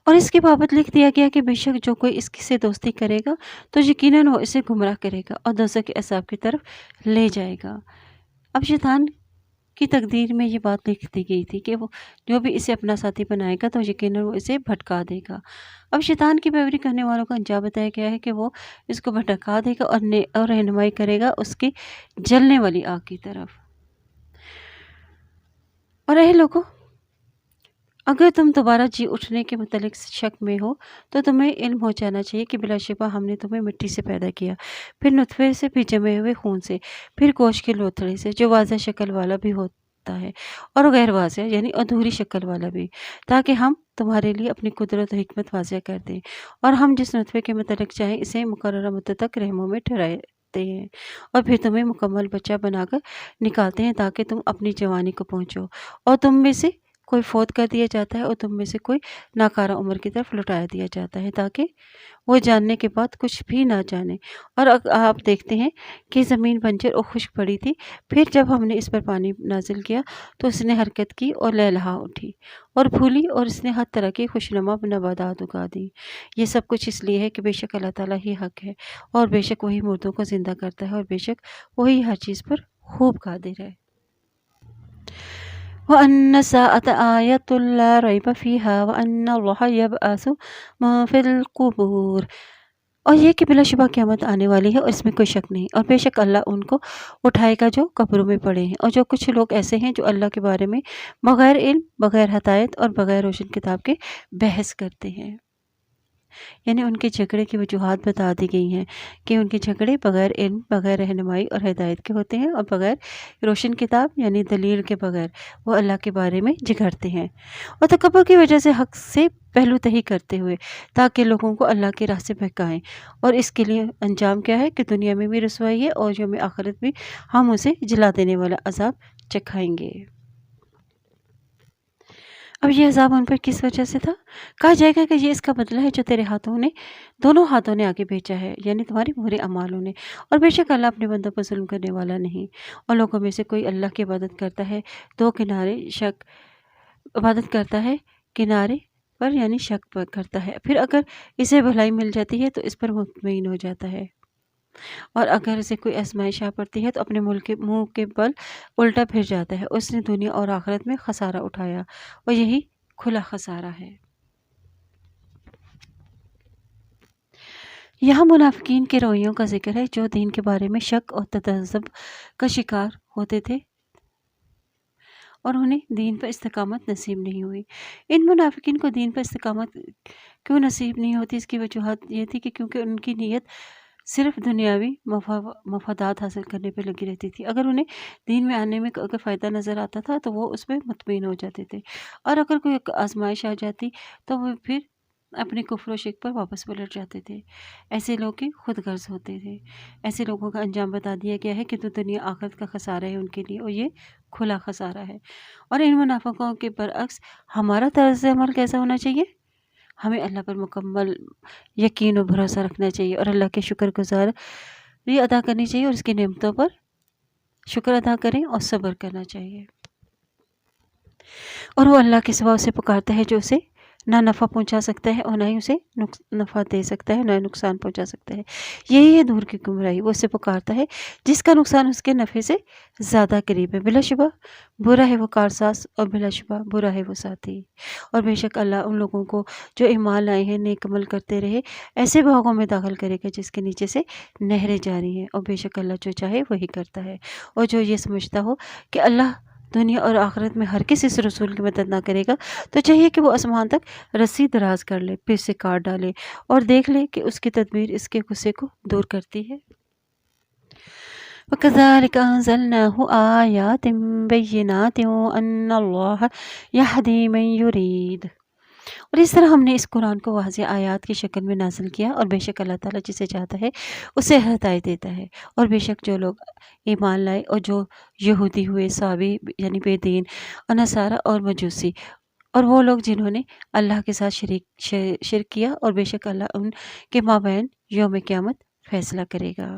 اور اس کے بابت لکھ دیا گیا کہ بے شک جو کوئی اس سے دوستی کرے گا تو یقیناً وہ اسے گمراہ کرے گا اور دوزخ کے عذاب کی طرف لے جائے گا۔ اب شیطان کی تقدیر میں یہ بات لکھ دی گئی تھی کہ وہ جو بھی اسے اپنا ساتھی بنائے گا تو یقیناً وہ اسے بھٹکا دے گا۔ اب شیطان کی پیروی کرنے والوں کا انجام بتایا گیا ہے کہ وہ اس کو بھٹکا دے گا اور رہنمائی کرے گا اس کی جلنے والی آگ کی طرف۔ اور اے لوگو، اگر تم دوبارہ جی اٹھنے کے متعلق شک میں ہو تو تمہیں علم ہو جانا چاہیے کہ بلا شبہ ہم نے تمہیں مٹی سے پیدا کیا، پھر نطفے سے، پھر جمے ہوئے خون سے، پھر گوشت کے لوتھڑے سے، جو واضح شکل والا بھی ہوتا ہے اور غیر واضح یعنی ادھوری شکل والا بھی، تاکہ ہم تمہارے لیے اپنی قدرت و حکمت واضح کر دیں، اور ہم جس نطفے کے متعلق چاہیں اسے مقررہ مدت تک رحموں میں ٹھہراتے ہیں اور پھر تمہیں مکمل بچہ بنا کر نکالتے ہیں تاکہ تم اپنی جوانی کو پہنچو، اور تم میں سے کوئی فوت کر دیا جاتا ہے اور تم میں سے کوئی ناکارہ عمر کی طرف لٹایا دیا جاتا ہے تاکہ وہ جاننے کے بعد کچھ بھی نہ جانے۔ اور آپ دیکھتے ہیں کہ زمین بنجر اور خشک پڑی تھی، پھر جب ہم نے اس پر پانی نازل کیا تو اس نے حرکت کی اور لہلہا اٹھی اور پھولی، اور اس نے ہر طرح کی خوشنما نباتات اگا دی۔ یہ سب کچھ اس لیے ہے کہ بے شک اللہ تعالیٰ ہی حق ہے، اور بے شک وہی مردوں کو زندہ کرتا ہے، اور بے شک وہی ہر چیز پر خوب قادر ہے۔ وَأَنَّ السَّاعَةَ آتِيَةٌ لَا رَيْبَ فِيهَا وَأَنَّ اللَّهَ يَبْعَثُ مَن فِي الْقُبُورِ، اور یہ کہ بلا شبہ قیامت آنے والی ہے اور اس میں کوئی شک نہیں، اور بے شک اللہ ان کو اٹھائے گا جو قبروں میں پڑے ہیں۔ اور جو کچھ لوگ ایسے ہیں جو اللہ کے بارے میں بغیر علم، بغیر ہدایت اور بغیر روشن کتاب کے بحث کرتے ہیں، یعنی ان کے جھگڑے کی وجوہات بتا دی گئی ہیں کہ ان کے جھگڑے بغیر علم، بغیر رہنمائی اور ہدایت کے ہوتے ہیں، اور بغیر روشن کتاب یعنی دلیل کے بغیر وہ اللہ کے بارے میں جھگڑتے ہیں، اور تکبر کی وجہ سے حق سے پہلو تہی کرتے ہوئے تاکہ لوگوں کو اللہ کی راہ سے بہکائیں، اور اس کے لیے انجام کیا ہے کہ دنیا میں بھی رسوائی ہے اور یوم آخرت بھی ہم اسے جلا دینے والا عذاب چکھائیں گے۔ اب یہ عذاب ان پر کس وجہ سے تھا؟ کہا جائے گا کہ یہ اس کا بدلہ ہے جو تیرے دونوں ہاتھوں نے آگے بھیجا ہے، یعنی تمہارے برے اعمالوں نے، اور بے شک اللہ اپنے بندوں پر ظلم کرنے والا نہیں۔ اور لوگوں میں سے کوئی اللہ کی عبادت کرتا ہے عبادت کرتا ہے کنارے پر یعنی شک پر کرتا ہے، پھر اگر اسے بھلائی مل جاتی ہے تو اس پر مطمئن ہو جاتا ہے، اور اگر اسے کوئی آزمائش آ پڑتی ہے تو اپنے منہ کے بل الٹا پھر جاتا ہے۔ اس نے دنیا اور آخرت میں خسارہ اٹھایا، اور یہی کھلا خسارہ ہے۔ یہاں منافقین کے رویوں کا ذکر ہے جو دین کے بارے میں شک اور تذبذب کا شکار ہوتے تھے اور انہیں دین پر استقامت نصیب نہیں ہوئی۔ ان منافقین کو دین پر استقامت کیوں نصیب نہیں ہوتی؟ اس کی وجوہات یہ تھی کہ کیونکہ ان کی نیت صرف دنیاوی مفادات حاصل کرنے پہ لگی رہتی تھی۔ اگر انہیں دین میں آنے میں اگر فائدہ نظر آتا تھا تو وہ اس میں مطمئن ہو جاتے تھے، اور اگر کوئی آزمائش آ جاتی تو وہ پھر اپنے کفر و شرک پر واپس پلٹ جاتے تھے۔ ایسے لوگ ہی خود غرض ہوتے تھے۔ ایسے لوگوں کا انجام بتا دیا گیا ہے کہ تو دنیا آخرت کا خسارہ ہے ان کے لیے، اور یہ کھلا خسارہ ہے۔ اور ان منافقوں کے برعکس ہمارا طرز عمل کیسا ہونا چاہیے؟ ہمیں اللہ پر مکمل یقین و بھروسہ رکھنا چاہیے اور اللہ کے شکر گزار شکریہ ادا کرنی چاہیے اور اس کی نعمتوں پر شکر ادا کریں اور صبر کرنا چاہیے۔ اور وہ اللہ کے سوا اسے پکارتا ہے جو اسے نہ نفع پہنچا سکتا ہے اور نہ ہی اسے نفع دے سکتا ہے، نہ ہی نقصان پہنچا سکتا ہے۔ یہی ہے دور کی گمراہی، وہ اسے پکارتا ہے جس کا نقصان اس کے نفع سے زیادہ قریب ہے۔ بلا شبہ برا ہے وہ کارساز اور بلا شبہ برا ہے وہ ساتھی۔ اور بے شک اللہ ان لوگوں کو جو ایمان لائے ہیں نیک عمل کرتے رہے ایسے باغوں میں داخل کرے گا جس کے نیچے سے نہریں جاری ہیں۔ اور بے شک اللہ جو چاہے وہی کرتا ہے۔ اور جو یہ سمجھتا ہو کہ اللہ دنیا اور آخرت میں ہر کسی اس رسول کی مدد نہ کرے گا تو چاہیے کہ وہ آسمان تک رسی دراز کر لے، پھر سے کاٹ ڈالے اور دیکھ لے کہ اس کی تدبیر اس کے غصے کو دور کرتی ہے۔ وَكَذَلِكَ أَنزَلْنَاهُ آيَاتٍ بَيِّنَاتٍ وَأَنَّ اللَّهَ يَهْدِي مَن يُرِيدُ۔ اور اس طرح ہم نے اس قرآن کو واضح آیات کی شکل میں نازل کیا، اور بے شک اللہ تعالیٰ جسے چاہتا ہے اسے ہدایت دیتا ہے۔ اور بے شک جو لوگ ایمان لائے اور جو یہودی ہوئے، صابی یعنی بے دین، اور نصارہ اور مجوسی، اور وہ لوگ جنہوں نے اللہ کے ساتھ شرک کیا، اور بے شک اللہ ان کے مابین یوم قیامت فیصلہ کرے گا،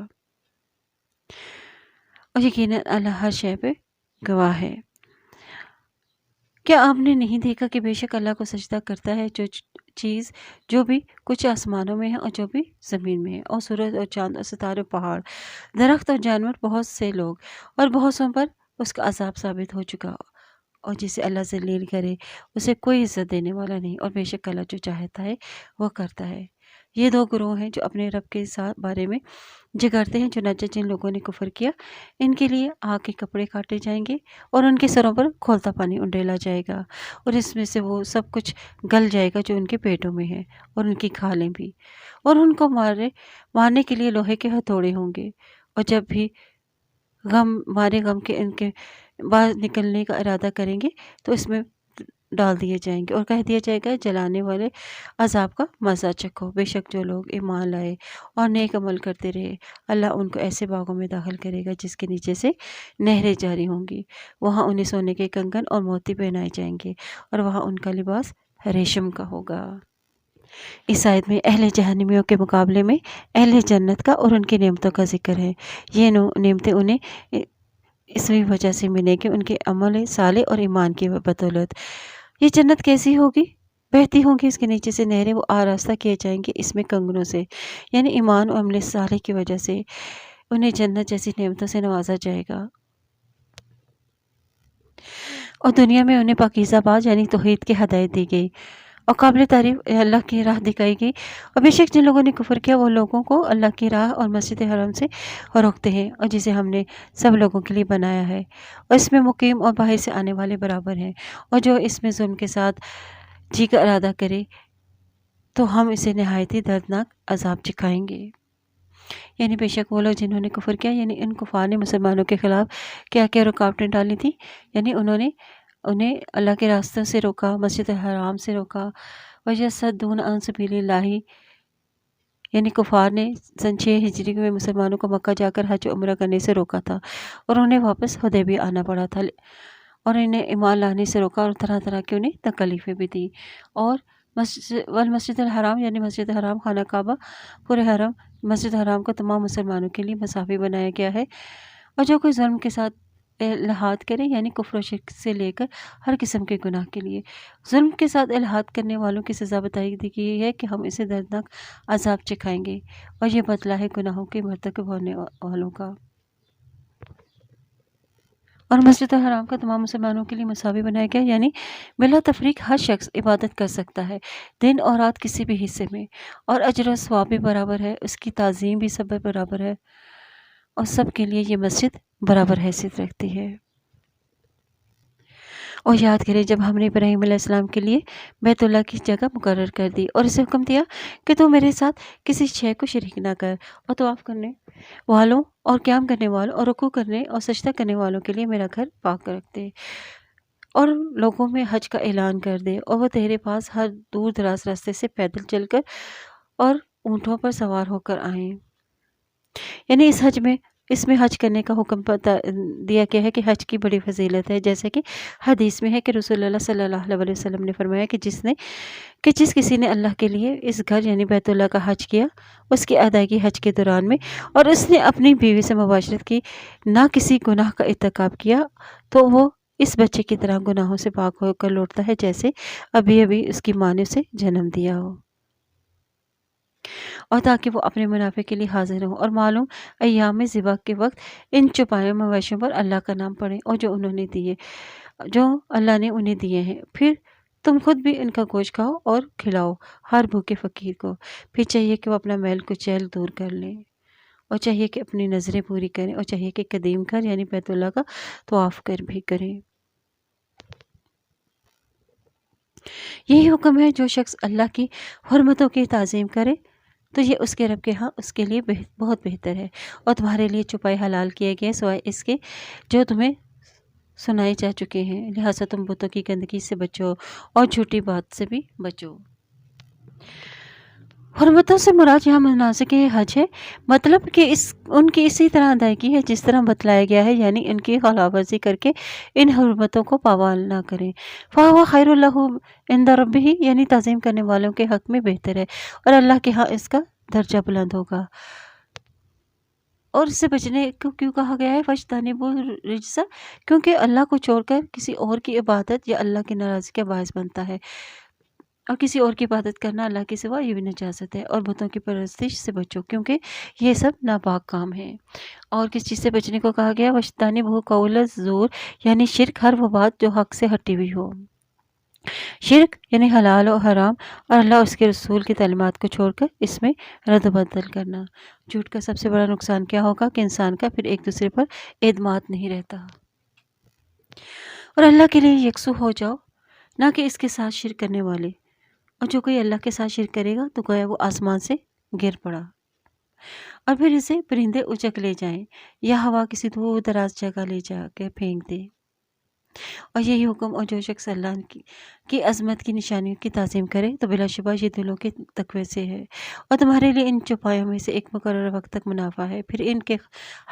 اور یقیناً اللہ ہر شے پہ گواہ ہے۔ کیا آپ نے نہیں دیکھا کہ بے شک اللہ کو سجدہ کرتا ہے جو چیز جو بھی کچھ آسمانوں میں ہے اور جو بھی زمین میں ہے، اور سورج اور چاند اور ستارے، پہاڑ، درخت اور جانور، بہت سے لوگ اور بہت سوں پر اس کا عذاب ثابت ہو چکا، اور جسے اللہ ذلیل کرے اسے کوئی عزت دینے والا نہیں، اور بے شک اللہ جو چاہتا ہے وہ کرتا ہے۔ یہ دو گروہ ہیں جو اپنے رب کے بارے میں جگرتے ہیں، چنانچہ جن لوگوں نے کفر کیا ان کے لیے آگ کے کپڑے کاٹے جائیں گے اور ان کے سروں پر کھولتا پانی انڈیلا جائے گا، اور اس میں سے وہ سب کچھ گل جائے گا جو ان کے پیٹوں میں ہے، اور ان کی کھالیں بھی، اور ان کو مارنے کے لیے لوہے کے ہتھوڑے ہوں گے، اور جب بھی غم کے ان کے باہر نکلنے کا ارادہ کریں گے تو اس میں ڈال دیے جائیں گے، اور کہہ دیا جائے گا جلانے والے عذاب کا مزہ چکھو۔ بے شک جو لوگ ایمان لائے اور نیک عمل کرتے رہے اللہ ان کو ایسے باغوں میں داخل کرے گا جس کے نیچے سے نہریں جاری ہوں گی، وہاں انہیں سونے کے کنگن اور موتی پہنائے جائیں گے، اور وہاں ان کا لباس ریشم کا ہوگا۔ اس آیت میں اہل جہنمیوں کے مقابلے میں اہل جنت کا اور ان کی نعمتوں کا ذکر ہے۔ یہ نعمتیں انہیں اس وجہ سے ملیں کہ ان کے عمل صالح اور ایمان کی بدولت۔ یہ جنت کیسی ہوگی؟ بہتی ہوں گی اس کے نیچے سے نہریں، وہ آراستہ کیے جائیں گے اس میں کنگنوں سے، یعنی ایمان اور عمل صالح کی وجہ سے انہیں جنت جیسی نعمتوں سے نوازا جائے گا، اور دنیا میں انہیں پاکیزہ باز یعنی توحید کی ہدایت دی گئی اور قابل تعریف اللہ کی راہ دکھائی گئی۔ اور بے شک جن لوگوں نے کفر کیا وہ لوگوں کو اللہ کی راہ اور مسجد حرام سے روکتے ہیں، اور جسے ہم نے سب لوگوں کے لیے بنایا ہے، اور اس میں مقیم اور باہر سے آنے والے برابر ہیں، اور جو اس میں ظلم کے ساتھ جی کا ارادہ کرے تو ہم اسے نہایت ہی دردناک عذاب چکھائیں گے۔ یعنی بے شک وہ لوگ جنہوں نے کفر کیا، یعنی ان کفار نے مسلمانوں کے خلاف کیا کیا رکاوٹیں ڈالی تھی، یعنی انہیں اللہ کے راستوں سے روکا، مسجد حرام سے روکا، وَيَصُدُّونَ عَن سَبِيلِ اللَّهِ، یعنی کفار نے سن 6 ہجری میں مسلمانوں کو مکہ جا کر حج و عمرہ کرنے سے روکا تھا، اور انہیں واپس حدیبیہ آنا پڑا تھا، اور انہیں ایمان لانے سے روکا، اور طرح طرح کی انہیں تکلیفیں بھی دی۔ اور والمسجد الحرام یعنی مسجد حرام، خانہ کعبہ، پورے حرم مسجد حرام کو تمام مسلمانوں کے لیے مساوی بنایا گیا ہے، اور جو کوئی ظلم کے ساتھ الحاد کرے یعنی کفر و شرک سے لے کر ہر قسم کے گناہ کے لیے ظلم کے ساتھ الحاد کرنے والوں کی سزا بتائی گئی ہے کہ ہم اسے دردناک عذاب چکھائیں گے، اور یہ بدلہ ہے گناہوں کے مرتکب ہونے والوں کا۔ اور مسجد الحرام کا تمام مسلمانوں کے لیے مساوی بنایا گیا، یعنی بلا تفریق ہر شخص عبادت کر سکتا ہے دن اور رات کسی بھی حصے میں، اور اجر و ثواب بھی برابر ہے، اس کی تعظیم بھی سب برابر ہے، اور سب کے لیے یہ مسجد برابر حیثیت رکھتی ہے۔ اور یاد کریں جب ہم نے ابراہیم علیہ السلام کے لیے بیت اللہ کی جگہ مقرر کر دی اور اسے حکم دیا کہ تو میرے ساتھ کسی شے کو شریک نہ کر، اور طواف کرنے والوں اور قیام کرنے والوں اور رکوع کرنے اور سجدہ کرنے والوں کے لیے میرا گھر پاک رکھ دے، اور لوگوں میں حج کا اعلان کر دے، اور وہ تیرے پاس ہر دور دراز راستے سے پیدل چل کر اور اونٹوں پر سوار ہو کر آئیں۔ یعنی اس حج میں اس میں حج کرنے کا حکم دیا گیا ہے کہ حج کی بڑی فضیلت ہے، جیسے کہ حدیث میں ہے کہ رسول اللہ صلی اللہ علیہ وسلم نے فرمایا کہ جس کسی نے اللہ کے لیے اس گھر یعنی بیت اللہ کا حج کیا، اس کی ادائیگی حج کے دوران میں، اور اس نے اپنی بیوی سے مباشرت کی، نہ کسی گناہ کا ارتکاب کیا، تو وہ اس بچے کی طرح گناہوں سے پاک ہو کر لوٹتا ہے جیسے ابھی اس کی ماں نے اسے جنم دیا ہو، اور تاکہ وہ اپنے منافع کے لیے حاضر ہوں، اور معلوم ایام ذبح کے وقت ان چھپائے مویشیوں پر اللہ کا نام پڑھیں اور جو اللہ نے انہیں دیے ہیں، پھر تم خود بھی ان کا گوشت کھاؤ اور کھلاؤ ہر بھوکے فقیر کو۔ پھر چاہیے کہ وہ اپنا میل کچیل دور کر لیں، اور چاہیے کہ اپنی نظریں پوری کریں، اور چاہیے کہ قدیم گھر یعنی بیت اللہ کا طواف کر بھی کریں۔ یہی حکم ہے، جو شخص اللہ کی حرمتوں کی تعظیم کرے تو یہ اس کے رب کے ہاں اس کے لیے بہت بہتر ہے، اور تمہارے لیے چھپائے حلال کیے گئے سوائے اس کے جو تمہیں سنائے جا چکے ہیں، لہٰذا تم بتوں کی گندگی سے بچو اور جھوٹی بات سے بھی بچو۔ حرمتوں سے مراد یہاں مناسک حج ہے، مطلب کہ ان کی اسی طرح ادائیگی ہے جس طرح بتلایا گیا ہے، یعنی ان کی خلاف ورزی کر کے ان حرمتوں کو پامال نہ کریں۔ فَهُوَ خَيْرٌ لَهُ عِنْدَ رَبِّهِ، یعنی تعظیم کرنے والوں کے حق میں بہتر ہے، اور اللہ کے ہاں اس کا درجہ بلند ہوگا۔ اور اس سے بچنے کو کیوں کہا گیا ہے فَاجْتَنِبُوا الرِّجْسَ، کیونکہ اللہ کو چھوڑ کر کسی اور کی عبادت یا اللہ کی ناراضگی کا باعث بنتا ہے، اور کسی اور کی عبادت کرنا اللہ کے سوا یہ بھی نجاست ہے۔ اور بتوں کی پرستش سے بچو کیونکہ یہ سب ناپاک کام ہے۔ اور کس چیز سے بچنے کو کہا گیا؟ وَاجْتَنِبُوا قَوْلَ الزُّورِ، یعنی شرک، ہر وہ بات جو حق سے ہٹی ہوئی ہو۔ شرک یعنی حلال و حرام اور اللہ اس کے رسول کی تعلیمات کو چھوڑ کر اس میں رد و بدل کرنا۔ جھوٹ کا سب سے بڑا نقصان کیا ہوگا کہ انسان کا پھر ایک دوسرے پر اعتماد نہیں رہتا، اور اللہ کے لیے یکسو ہو جاؤ، نہ کہ اس کے ساتھ شرک کرنے والے۔ اور جو کوئی اللہ کے ساتھ شرک کرے گا تو گویا وہ آسمان سے گر پڑا اور پھر اسے پرندے اچک لے جائیں یا ہوا کسی دور دراز جگہ لے جا کے پھینک دے۔ اور یہی حکم، اور جو شخص اللہ کی عظمت کی نشانیوں کی تعظیم کرے تو بلا شبہ یہ دلوں کے تقوی سے ہے، اور تمہارے لیے ان چوپایوں میں سے ایک مقررہ وقت تک منافع ہے، پھر ان کے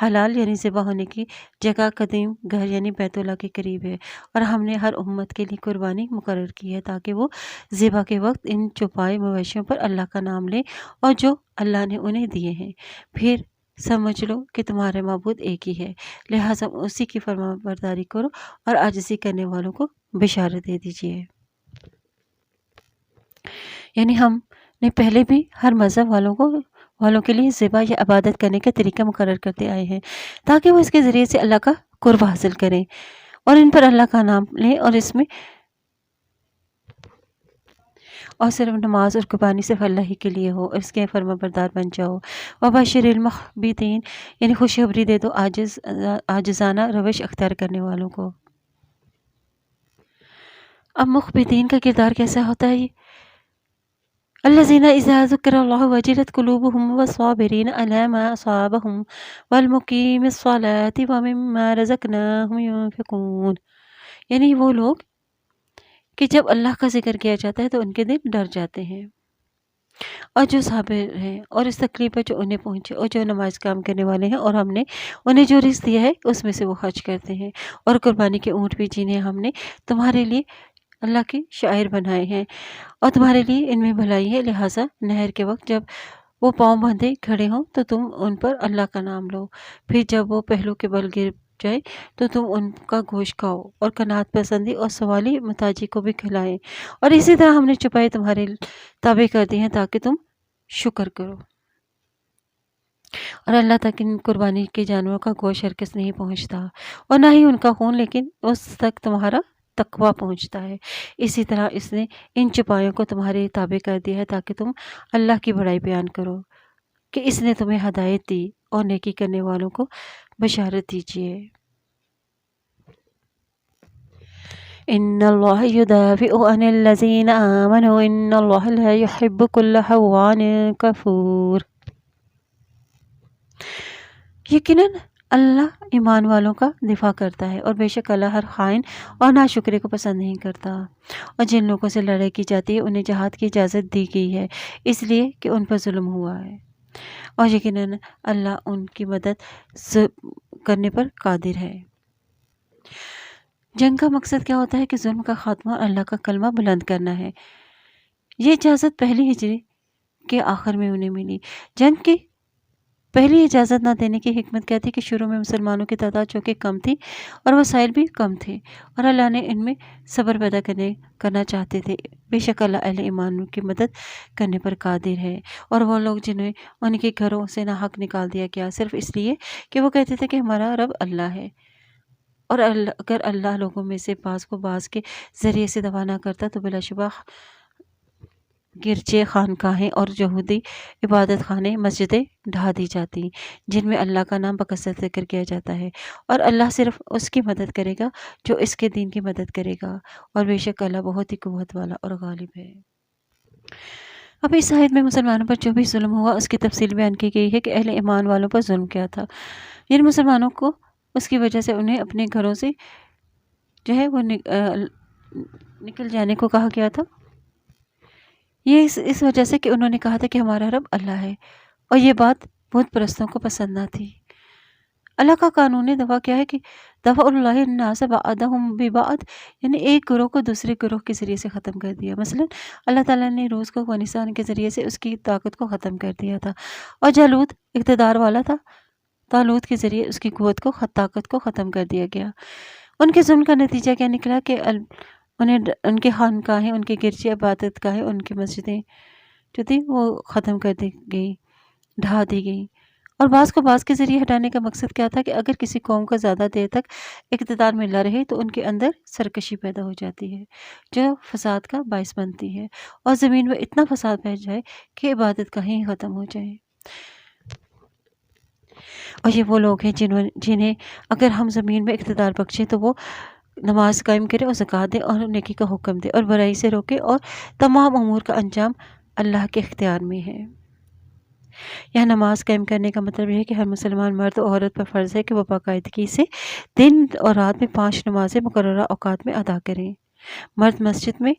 حلال یعنی ذبح ہونے کی جگہ قدیم گھر یعنی بیت اللہ کے قریب ہے، اور ہم نے ہر امت کے لیے قربانی مقرر کی ہے تاکہ وہ ذبح کے وقت ان چوپائے مویشیوں پر اللہ کا نام لیں اور جو اللہ نے انہیں دیے ہیں، پھر سمجھ لو کہ تمہارے معبود ایک ہی ہے، لہٰذا اسی کی فرما برداری کرو اور عاجزی کرنے والوں کو بشارت دے دیجیے۔ یعنی ہم نے پہلے بھی ہر مذہب والوں کے لیے ذبح یا عبادت کرنے کا طریقہ مقرر کرتے آئے ہیں تاکہ وہ اس کے ذریعے سے اللہ کا قرب حاصل کریں اور ان پر اللہ کا نام لیں، اور صرف نماز اور قربانی صرف اللہ ہی کے لیے ہو، اس کے فرما بردار بن جاؤ۔ وبشر المخبتین، یعنی خوشخبری دے دو عاجزانہ روش اختیار کرنے والوں کو۔ اب مخبتین کا کردار کیسا ہوتا ہے؟ الذین اذا ذکر اللہ وجلت قلوبہم والصابرین علی ما اصابہم والمقیم الصلاۃ ومما رزقناہم ينفقون، یعنی وہ لوگ کہ جب اللہ کا ذکر کیا جاتا ہے تو ان کے دل ڈر جاتے ہیں، اور جو صابر ہیں اور اس تکلیف پر جو انہیں پہنچے، اور جو نماز کام کرنے والے ہیں، اور ہم نے انہیں جو رزق دیا ہے اس میں سے وہ خرچ کرتے ہیں، اور قربانی کے اونٹ بھی جنہیں ہم نے تمہارے لیے اللہ کے شاعر بنائے ہیں، اور تمہارے لیے ان میں بھلائی ہے، لہٰذا نہر کے وقت جب وہ پاؤں بندھے کھڑے ہوں تو تم ان پر اللہ کا نام لو، پھر جب وہ پہلو کے بل گر جائے تو تم ان کا گوشت کھاؤ، اور قناعت پسندی اور سوالی محتاجی کو بھی کھلائیں، اور اسی طرح ہم نے چھپائے تمہارے تابع کر دی ہیں تاکہ تم شکر کرو۔ اور اللہ تک ان قربانی کے جانوروں کا گوشت ہرگز نہیں پہنچتا، اور نہ ہی ان کا خون، لیکن اس تک تمہارا تقویٰ پہنچتا ہے۔ اسی طرح اس نے ان چپایوں کو تمہارے تابع کر دیا ہے تاکہ تم اللہ کی بڑائی بیان کرو کہ اس نے تمہیں ہدایت دی، اور نیکی کرنے والوں کو بشارت دیجیے۔ ان اللہ یدافع عن الذین آمنوا ان اللہ لا یحب کل خوان کفور، یقیناً اللہ ایمان والوں کا دفاع کرتا ہے، اور بے شک اللہ ہر خائن اور ناشکرے کو پسند نہیں کرتا۔ اور جن لوگوں سے لڑائی کی جاتی ہے انہیں جہاد کی اجازت دی گئی ہے، اس لیے کہ ان پر ظلم ہوا ہے، اور یقیناً اللہ ان کی مدد کرنے پر قادر ہے۔ جنگ کا مقصد کیا ہوتا ہے کہ ظلم کا خاتمہ اور اللہ کا کلمہ بلند کرنا ہے۔ یہ اجازت پہلی ہجری کے آخر میں انہیں ملی۔ جنگ کی پہلی اجازت نہ دینے کی حکمت کیا تھی کہ شروع میں مسلمانوں کی تعداد چونکہ کم تھی اور وسائل بھی کم تھے، اور اللہ نے ان میں صبر پیدا کرنا چاہتے تھے۔ بے شک اللہ اہل ایمان کی مدد کرنے پر قادر ہے۔ اور وہ لوگ جنہیں ان کے گھروں سے ناحق نکال دیا گیا صرف اس لیے کہ وہ کہتے تھے کہ ہمارا رب اللہ ہے، اور اگر اللہ لوگوں میں سے بعض کو بعض کے ذریعے سے دفع نہ کرتا تو بلا شبہ گرجے، خانقاہیں اور یہودی عبادت خانے، مسجدیں ڈھا دی جاتی جن میں اللہ کا نام بکثرت ذکر کیا جاتا ہے، اور اللہ صرف اس کی مدد کرے گا جو اس کے دین کی مدد کرے گا، اور بے شک اللہ بہت ہی قوت والا اور غالب ہے۔ اب اس آیت میں مسلمانوں پر جو بھی ظلم ہوا اس کی تفصیل بیان کی گئی ہے کہ اہل ایمان والوں پر ظلم کیا تھا۔ جن مسلمانوں کو اس کی وجہ سے انہیں اپنے گھروں سے جو ہے وہ نکل جانے کو کہا گیا تھا، یہ اس وجہ سے کہ انہوں نے کہا تھا کہ ہمارا رب اللہ ہے، اور یہ بات بت پرستوں کو پسند نہ تھی۔ اللہ کا قانون دفع کیا ہے کہ دفع اللہ الناس بعضهم ببعض، یعنی ایک گروہ کو دوسرے گروہ کے ذریعے سے ختم کر دیا۔ مثلا اللہ تعالیٰ نے روس کو افغانستان کے ذریعے سے اس کی طاقت کو ختم کر دیا تھا، اور جالوت اقتدار والا تھا، طالوت کے ذریعے اس کی قوت کو، طاقت کو ختم کر دیا گیا۔ ان کے ظلم کا نتیجہ کیا نکلا کہ انہیں ان کے خانقاہیں، ان کے گرجے، عبادت گاہیں، ان کی مسجدیں جو تھیں وہ ختم کر دی گئی، ڈھا دی گئی۔ اور بعض کو بعض کے ذریعے ہٹانے کا مقصد کیا تھا کہ اگر کسی قوم کا زیادہ دیر تک اقتدار میں نہ رہے تو ان کے اندر سرکشی پیدا ہو جاتی ہے جو فساد کا باعث بنتی ہے، اور زمین میں اتنا فساد پھیل جائے کہ عبادت گاہیں ختم ہو جائیں۔ اور یہ وہ لوگ ہیں جنہیں اگر ہم زمین میں اقتدار بخشیں تو وہ نماز قائم کرے اور زکوٰۃ دے اور نیکی کا حکم دے اور برائی سے روکے، اور تمام امور کا انجام اللہ کے اختیار میں ہے۔ یہاں نماز قائم کرنے کا مطلب یہ ہے کہ ہر مسلمان مرد و عورت پر فرض ہے کہ وہ باقاعدگی سے دن اور رات میں 5 نمازیں مقررہ اوقات میں ادا کریں، مرد مسجد میں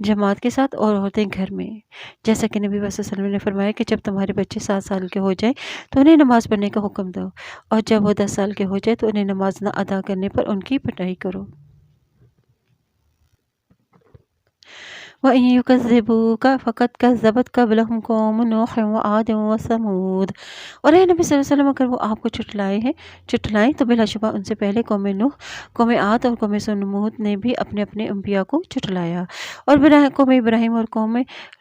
جماعت کے ساتھ اور عورتیں گھر میں، جیسا کہ نبی صلی اللہ علیہ وسلم نے فرمایا کہ جب تمہارے بچے 7 سال کے ہو جائیں تو انہیں نماز پڑھنے کا حکم دو، اور جب وہ 10 سال کے ہو جائے تو انہیں نماز نہ ادا کرنے پر ان کی پٹائی کرو۔ وَإِن يُكَذِّبُوكَ فَقَدْ كَذَّبَتْ قَبْلَهُمْ قَوْمُ نُوحٍ وَعَادٌ وَثَمُودَ، اور اے نبی صلی اللہ علیہ وسلم اگر وہ آپ کو چٹلائیں تو بلا شبہ ان سے پہلے قوم نوح، قوم عاد اور قوم ثمود نے بھی اپنے اپنے انبیاء کو چٹلایا، اور قوم ابراہیم اور قوم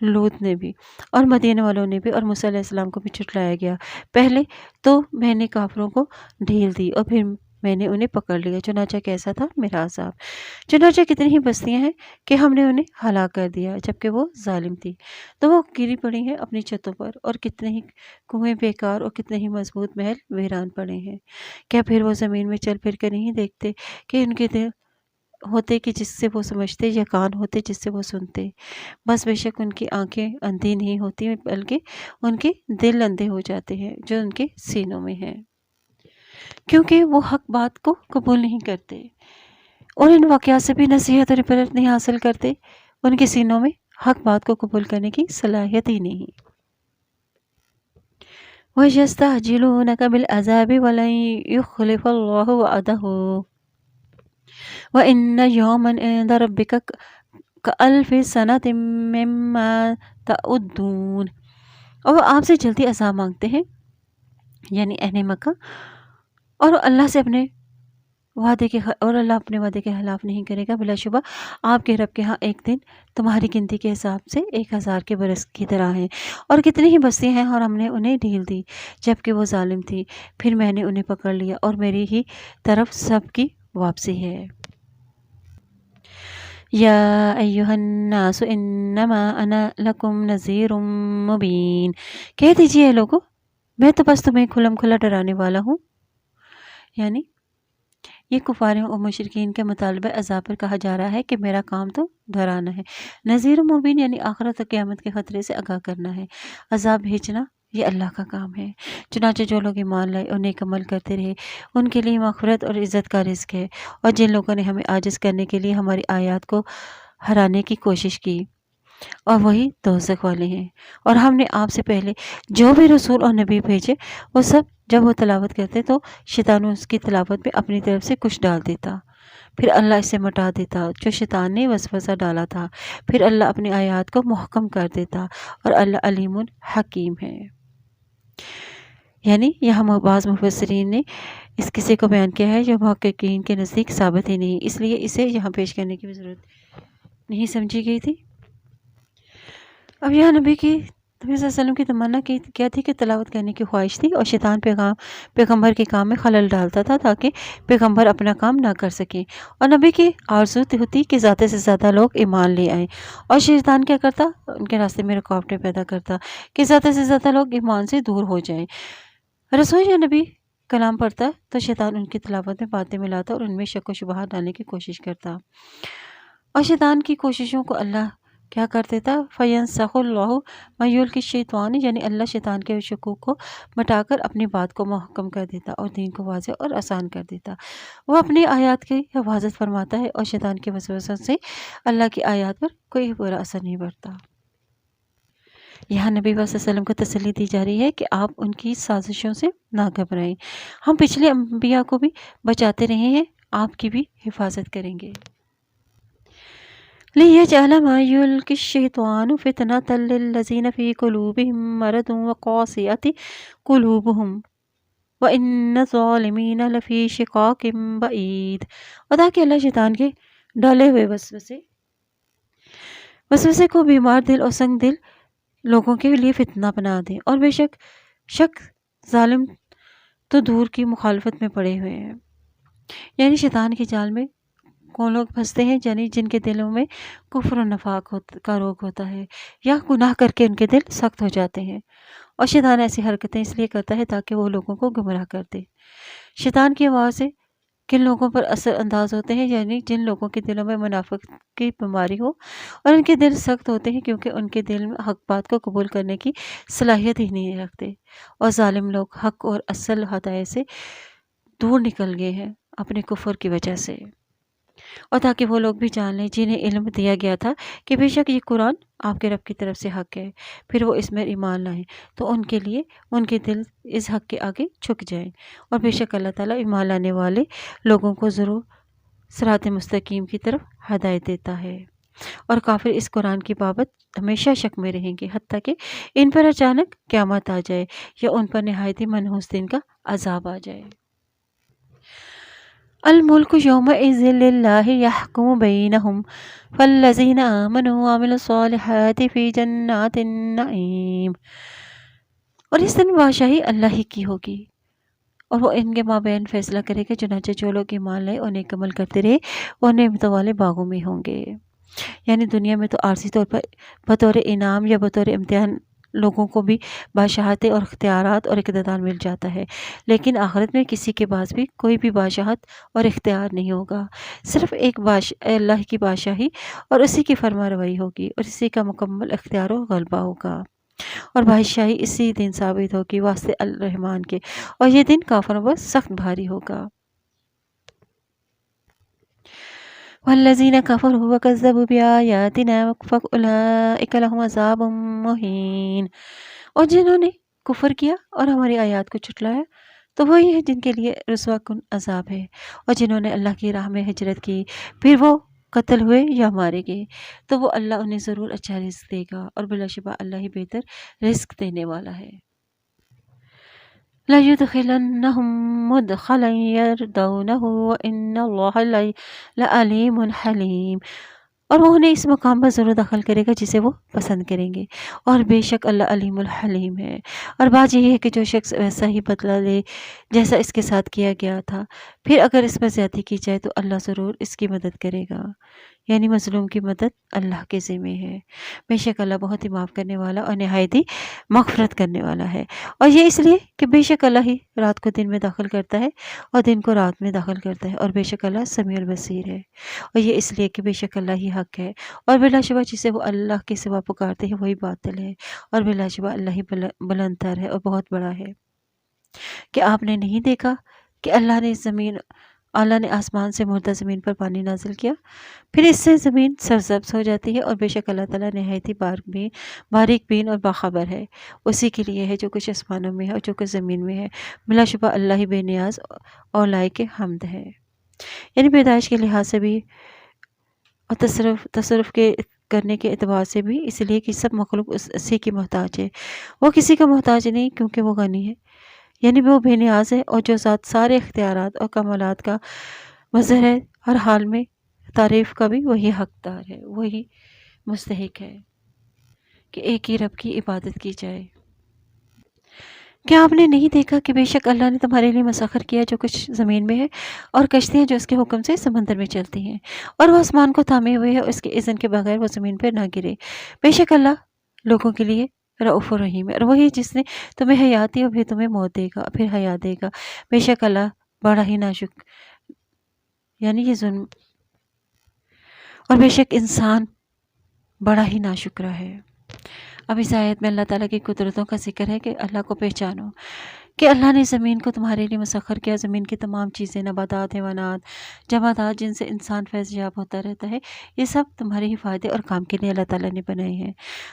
لوط نے بھی، اور مدینہ والوں نے بھی، اور موسیٰ علیہ السلام کو بھی چٹلایا گیا۔ پہلے تو میں نے کافروں کو ڈھیل دی اور پھر میں نے انہیں پکڑ لیا، چنانچہ کیسا تھا میرا عذاب۔ چنانچہ کتنی ہی بستیاں ہیں کہ ہم نے انہیں ہلاک کر دیا جبکہ وہ ظالم تھی، تو وہ گری پڑی ہیں اپنی چھتوں پر، اور کتنے ہی کنویں بیکار اور کتنے ہی مضبوط محل ویران پڑے ہیں۔ کیا پھر وہ زمین میں چل پھر کر نہیں دیکھتے کہ ان کے دل ہوتے کہ جس سے وہ سمجھتے، یا کان ہوتے جس سے وہ سنتے؟ بس بے شک ان کی آنکھیں اندھی نہیں ہوتی بلکہ ان کے دل اندھے ہو جاتے ہیں جو ان کے سینوں میں ہیں، کیونکہ وہ حق بات کو قبول نہیں کرتے، اور ان واقعات سے بھی نصیحت اور عبرت نہیں حاصل کرتے۔ ان کے سینوں میں حق بات کو قبول کرنے کی صلاحیت ہی نہیں۔ وَيَسْتَعْجِلُونَكَ بِالْعَذَابِ وَلَن يُخْلِفَ اللَّهُ وَعْدَهُ وَإِنَّ يَوْمًا عِندَ رَبِّكَ كَأَلْفِ سَنَةٍ مِّمَّا تَعُدُّونَ، اور وہ آپ سے جلدی عذاب مانگتے ہیں، یعنی اہل مکہ، اور اللہ اپنے وعدے کے خلاف نہیں کرے گا۔ بلا شبہ آپ کے رب کے ہاں ایک دن تمہاری گنتی کے حساب سے 1000 کے برس کی طرح ہیں، اور کتنی ہی بستیاں ہیں اور ہم نے انہیں ڈھیل دی جبکہ وہ ظالم تھی، پھر میں نے انہیں پکڑ لیا، اور میری ہی طرف سب کی واپسی ہے۔ یا ایہا الناس انما انا لکم نذیر مبین، کہہ دیجئے اے لوگو میں تو بس تمہیں کھلم کھلا ڈرانے والا ہوں۔ یعنی یہ کفاروں اور مشرکین کے مطالبہ عذاب پر کہا جا رہا ہے کہ میرا کام تو ڈرانا ہے، نذیر مبین یعنی آخرت و قیامت کے خطرے سے آگاہ کرنا ہے، عذاب بھیجنا یہ اللہ کا کام ہے۔ چنانچہ جو لوگ ایمان لائے اور نیک عمل کرتے رہے ان کے لیے مغفرت اور عزت کا رزق ہے، اور جن لوگوں نے ہمیں عاجز کرنے کے لیے ہماری آیات کو ہرانے کی کوشش کی اور وہی دوزخ والے ہیں۔ اور ہم نے آپ سے پہلے جو بھی رسول اور نبی بھیجے وہ سب جب وہ تلاوت کرتے تو شیطان اس کی تلاوت میں اپنی طرف سے کچھ ڈال دیتا، پھر اللہ اسے مٹا دیتا جو شیطان نے وسوسہ ڈالا تھا، پھر اللہ اپنی آیات کو محکم کر دیتا، اور اللہ علیم حکیم ہے۔ یعنی یہاں بعض مفسرین نے اس قصے کو بیان کیا ہے جو محققین کے نزدیک ثابت ہی نہیں، اس لیے اسے یہاں پیش کرنے کی ضرورت نہیں سمجھی گئی تھی۔ اب یہاں نبی صلی اللہ علیہ وسلم کی تمنا کیا تھی کہ تلاوت کرنے کی خواہش تھی، اور شیطان پیغمبر کے کام میں خلل ڈالتا تھا تاکہ پیغمبر اپنا کام نہ کر سکیں، اور نبی کی آرزو ہوتی کہ زیادہ سے زیادہ لوگ ایمان لے آئیں، اور شیطان کیا کرتا؟ ان کے راستے میں رکاوٹیں پیدا کرتا کہ زیادہ سے زیادہ لوگ ایمان سے دور ہو جائیں۔ رسول یا نبی کلام پڑھتا تو شیطان ان کی تلاوت میں باتیں ملاتا اور ان میں شک و شبہات ڈالنے کی کوشش کرتا، اور شیطان کی کوششوں کو اللہ کیا کر دیتا؟ فَيَنْسَخُ اللَّهُ مَا يُلْقِي الشَّيْطَانُ، یعنی اللہ شیطان کے شکوک کو مٹا کر اپنی بات کو محکم کر دیتا اور دین کو واضح اور آسان کر دیتا۔ وہ اپنی آیات کی حفاظت فرماتا ہے اور شیطان کے وسوسوں سے اللہ کی آیات پر کوئی برا اثر نہیں پڑتا۔ یہاں نبی صلی اللہ علیہ وسلم کو تسلی دی جا رہی ہے کہ آپ ان کی سازشوں سے نہ گھبرائیں، ہم پچھلے انبیاء کو بھی بچاتے رہے ہیں، آپ کی بھی حفاظت کریں گے۔ لِيَجْعَلَ مَا يُلْقِي الشَّيْطَانُ فِتْنَةً لِلَّذِينَ فِي قُلُوبِهِم مَّرَضٌ وَقَاسِيَةٍ قُلُوبُهُمْ وَإِنَّ الظَّالِمِينَ لَفِي شِقَاقٍ بَعِيدٍ، اور تاکہ اللہ شیطان کے ڈالے ہوئے وسوسے کو بیمار دل اور سنگ دل لوگوں کے لیے فتنہ بنا دیں، اور بے شک ظالم تو دور کی مخالفت میں پڑے ہوئے ہیں۔ یعنی شیطان کے جال میں کون لوگ پھنستے ہیں؟ یعنی جن کے دلوں میں کفر و نفاق کا روگ ہوتا ہے، یا گناہ کر کے ان کے دل سخت ہو جاتے ہیں، اور شیطان ایسی حرکتیں اس لیے کرتا ہے تاکہ وہ لوگوں کو گمراہ کر دے۔ شیطان کی آواز سے کن لوگوں پر اثر انداز ہوتے ہیں؟ یعنی جن لوگوں کے دلوں میں منافقت کی بیماری ہو اور ان کے دل سخت ہوتے ہیں کیونکہ ان کے دل میں حق بات کو قبول کرنے کی صلاحیت ہی نہیں رکھتے، اور ظالم لوگ حق اور اصل ہدایت سے دور نکل گئے ہیں اپنے کفر کی وجہ سے، اور تاکہ وہ لوگ بھی جان لیں جنہیں علم دیا گیا تھا کہ بے شک یہ قرآن آپ کے رب کی طرف سے حق ہے، پھر وہ اس میں ایمان لائیں تو ان کے لیے ان کے دل اس حق کے آگے جھک جائیں، اور بے شک اللہ تعالیٰ ایمان لانے والے لوگوں کو ضرور صراط مستقیم کی طرف ہدایت دیتا ہے، اور کافر اس قرآن کی بابت ہمیشہ شک میں رہیں گے حتیٰ کہ ان پر اچانک قیامت آ جائے یا ان پر نہایت ہی منحوس دن کا عذاب آ جائے۔ الملک یومئذ للہ یحکم بینہم فالذین آمنوا وعملوا الصالحات فی جنات النعیم، اور اس دن بادشاہی اللہ ہی کی ہوگی اور وہ ان کے مابین فیصلہ کرے گا، چنانچہ جو لوگ ایمان لائے اور نیک عمل کرتے رہے وہ نعمتوں والے باغوں میں ہوں گے۔ یعنی دنیا میں تو عارضی طور پر بطور انعام یا بطور امتحان لوگوں کو بھی بادشاہتیں اور اختیارات اور اقتدار مل جاتا ہے، لیکن آخرت میں کسی کے پاس بھی کوئی بھی بادشاہت اور اختیار نہیں ہوگا، صرف ایک اللہ کی بادشاہی اور اسی کی فرما روائی ہوگی، اور اسی کا مکمل اختیار و غلبہ ہوگا، اور بادشاہی اسی دن ثابت ہوگی واسطے الرحمن کے، اور یہ دن کافروں پر سخت بھاری ہوگا۔ والذین کفروا وکذبوا بآیاتنا فاولئک لهم عذاب مہین، اور جنہوں نے کفر کیا اور ہماری آیات کو جھٹلایا تو وہی ہے جن کے لیے رسوا کن عذاب ہے، اور جنہوں نے اللہ کی راہ میں ہجرت کی پھر وہ قتل ہوئے یا مارے گئے تو وہ اللہ انہیں ضرور اچھا رزق دے گا، اور بلا شبہ اللہ ہی بہتر رزق دینے والا ہے۔ لَيُدْخِلَنَّهُمْ مُدْخَلًا يَرْضَوْنَهُ وَإِنَّ اللَّهَ لَعَلِيمٌ حَلِيمٌ، اور وہ انہیں اس مقام پر ضرور داخل کرے گا جسے وہ پسند کریں گے، اور بے شک اللہ علیم الحلیم ہے۔ اور بات یہ ہے کہ جو شخص ویسا ہی بدلہ لے جیسا اس کے ساتھ کیا گیا تھا، پھر اگر اس پر زیادتی کی جائے تو اللہ ضرور اس کی مدد کرے گا، یعنی مظلوم کی مدد اللہ کے ذمہ ہے، بے شک اللہ بہت ہی معاف کرنے والا اور نہایت ہی مغفرت کرنے والا ہے، اور یہ اس لیے کہ بے شک اللہ ہی رات کو دن میں داخل کرتا ہے اور دن کو رات میں داخل کرتا ہے، اور بے شک اللہ سمیع البصیر ہے، اور یہ اس لیے کہ بے شک اللہ ہی حق ہے، اور بلا شبہ جسے وہ اللہ کے سوا پکارتے ہیں وہی باطل ہے، اور بلا شبہ اللہ ہی بلند تر ہے اور بہت بڑا ہے۔ کہ آپ نے نہیں دیکھا کہ اللہ نے زمین اللہ نے آسمان سے مردہ زمین پر پانی نازل کیا، پھر اس سے زمین سرسبز ہو جاتی ہے، اور بے شک اللہ تعالیٰ نہایت ہی باریک بین اور باخبر ہے۔ اسی کے لیے ہے جو کچھ آسمانوں میں ہے اور جو کچھ زمین میں ہے، بلا شبہ اللہ ہی بے نیاز اور لائق حمد ہے۔ یعنی پیدائش کے لحاظ سے بھی اور تصرف کے کرنے کے اعتبار سے بھی، اس لیے کہ سب مخلوق اسی کی محتاج ہے، وہ کسی کا محتاج نہیں، کیونکہ وہ غنی ہے، یعنی وہ بے نیاز ہے، اور جو ذات سارے اختیارات اور کمالات کا مظہر ہے، ہر حال میں تعریف کا بھی وہی حقدار ہے، وہی مستحق ہے کہ ایک ہی رب کی عبادت کی جائے۔ کیا آپ نے نہیں دیکھا کہ بے شک اللہ نے تمہارے لیے مسخر کیا جو کچھ زمین میں ہے، اور کشتیاں جو اس کے حکم سے سمندر میں چلتی ہیں، اور وہ آسمان کو تھامے ہوئے ہے، اس کے اذن کے بغیر وہ زمین پر نہ گرے۔ بے شک اللہ لوگوں کے لیے رؤوف الرحیم ہے، اور وہی جس نے تمہیں حیات دی اور پھر تمہیں موت دے گا، پھر حیات دے گا۔ بے شک اللہ بڑا ہی ناشکر، یعنی یہ ظلم، اور بے شک انسان بڑا ہی ناشکرا ہے۔ اب اس آیت میں اللہ تعالیٰ کی قدرتوں کا ذکر ہے کہ اللہ کو پہچانو، کہ اللہ نے زمین کو تمہارے لیے مسخر کیا، زمین کی تمام چیزیں، نباتات، حیوانات، جمادات، جن سے انسان فیض یاب ہوتا رہتا ہے، یہ سب تمہارے ہی فائدے اور کام کے لیے اللہ تعالیٰ نے بنائے ہیں۔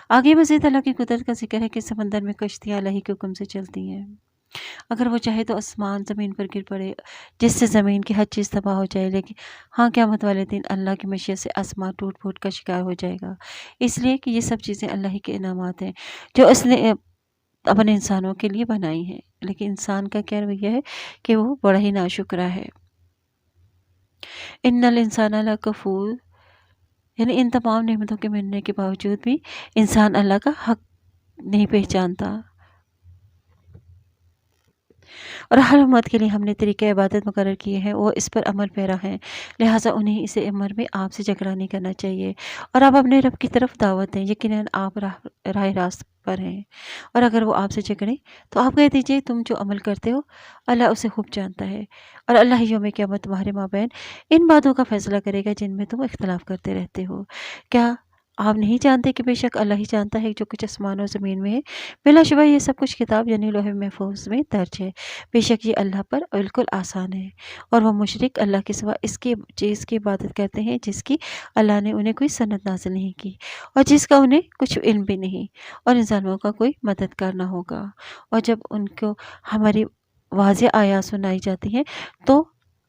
آگے مزید اللہ کی قدرت کا ذکر ہے کہ سمندر میں کشتیاں اللہ کے حکم سے چلتی ہیں، اگر وہ چاہے تو آسمان زمین پر گر پڑے، جس سے زمین کی ہر چیز تباہ ہو جائے، لیکن ہاں قیامت والے دن اللہ کی مشیت سے آسمان ٹوٹ پھوٹ کا شکار ہو جائے گا، اس لیے کہ یہ سب چیزیں اللہ ہی کے انعامات ہیں جو اس نے اپنے انسانوں کے لیے بنائی ہیں، لیکن انسان کا کیا رویہ ہے کہ وہ بڑا ہی ناشکرا ہے۔ ان الانسان لکفور، یعنی ان تمام نعمتوں کے ملنے کے باوجود بھی انسان اللہ کا حق نہیں پہچانتا، اور ہر امت کے لیے ہم نے طریقہ عبادت مقرر کیے ہیں، وہ اس پر عمل پیرا ہیں، لہٰذا انہیں اس عمر میں آپ سے جھگڑا نہیں کرنا چاہیے، اور آپ اپنے رب کی طرف دعوت دیں، یقیناً آپ راہ راست پر ہیں، اور اگر وہ آپ سے جھگڑیں تو آپ کہہ دیجئے تم جو عمل کرتے ہو اللہ اسے خوب جانتا ہے، اور اللہ یوم قیامت تمہارے مابین ان باتوں کا فیصلہ کرے گا جن میں تم اختلاف کرتے رہتے ہو۔ کیا آپ نہیں جانتے کہ بے شک اللہ ہی جانتا ہے جو کچھ آسمان اور زمین میں ہے؟ بلا شبہ یہ سب کچھ کتاب یعنی لوح محفوظ میں درج ہے، بے شک یہ اللہ پر بالکل آسان ہے، اور وہ مشرک اللہ کے سوا اس کی چیز کی عبادت کرتے ہیں جس کی اللہ نے انہیں کوئی سند نازل نہیں کی، اور جس کا انہیں کچھ علم بھی نہیں، اور ان ظالموں کا کوئی مددگار نہ ہوگا۔ اور جب ان کو ہماری واضح آیات سنائی جاتی ہیں تو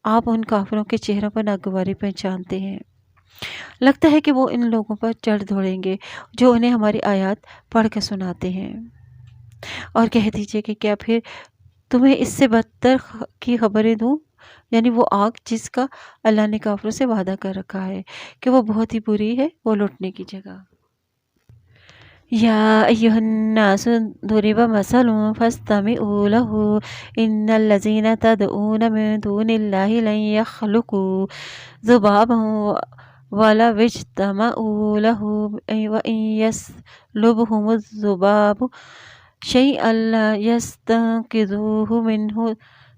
آپ ان کافروں کے چہروں پر ناگواری پہچانتے ہیں، لگتا ہے کہ وہ ان لوگوں پر چڑھ دوڑیں گے جو انہیں ہماری آیات پڑھ کر سناتے ہیں، اور کہہ دیجئے کہ کیا پھر تمہیں اس سے بدتر کی خبریں دوں، یعنی وہ آگ جس کا اللہ نے کافروں سے وعدہ کر رکھا ہے کہ وہ بہت ہی بری ہے، وہ لوٹنے کی جگہ۔ یا ایھا الناس ضرب مثل فاستمعوا له ان الذین تدعون من دون اللہ لن يخلقوا ذبابا ولو اجتمعوا له وإن يسلبهم الذباب شيئا لا يستنقذوه منه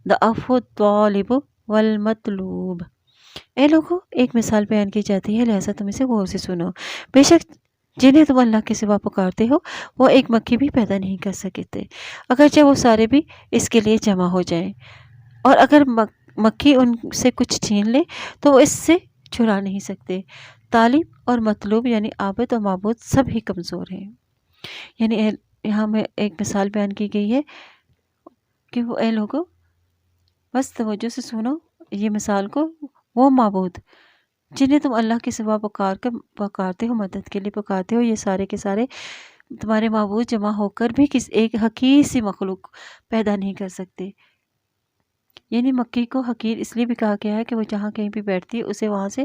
ضعف الطالب والمطلوب۔ اے لوگو، ایک مثال بیان کی جاتی ہے، لہذا تم اسے غور سے سنو۔ بے شک جنہیں تم اللہ کے سوا پکارتے ہو وہ ایک مکھی بھی پیدا نہیں کر سکتے، اگرچہ وہ سارے بھی اس کے لیے جمع ہو جائیں، اور اگر مکھی ان سے کچھ چھین لے تو وہ اس سے چھڑا نہیں سکتے۔ طالب اور مطلوب یعنی عابد اور معبود سب ہی کمزور ہیں۔ یعنی یہاں میں ایک مثال بیان کی گئی ہے کہ وہ اے لوگو بس توجہ سے سنو یہ مثال کو، وہ معبود جنہیں تم اللہ کے سوا پکارتے ہو، مدد کے لیے پکارتے ہو، یہ سارے کے سارے تمہارے معبود جمع ہو کر بھی ایک حقیر سی مخلوق پیدا نہیں کر سکتے۔ یعنی مکھی کو حقیر اس لیے بھی کہا گیا ہے کہ وہ جہاں کہیں بھی بیٹھتی ہے اسے وہاں سے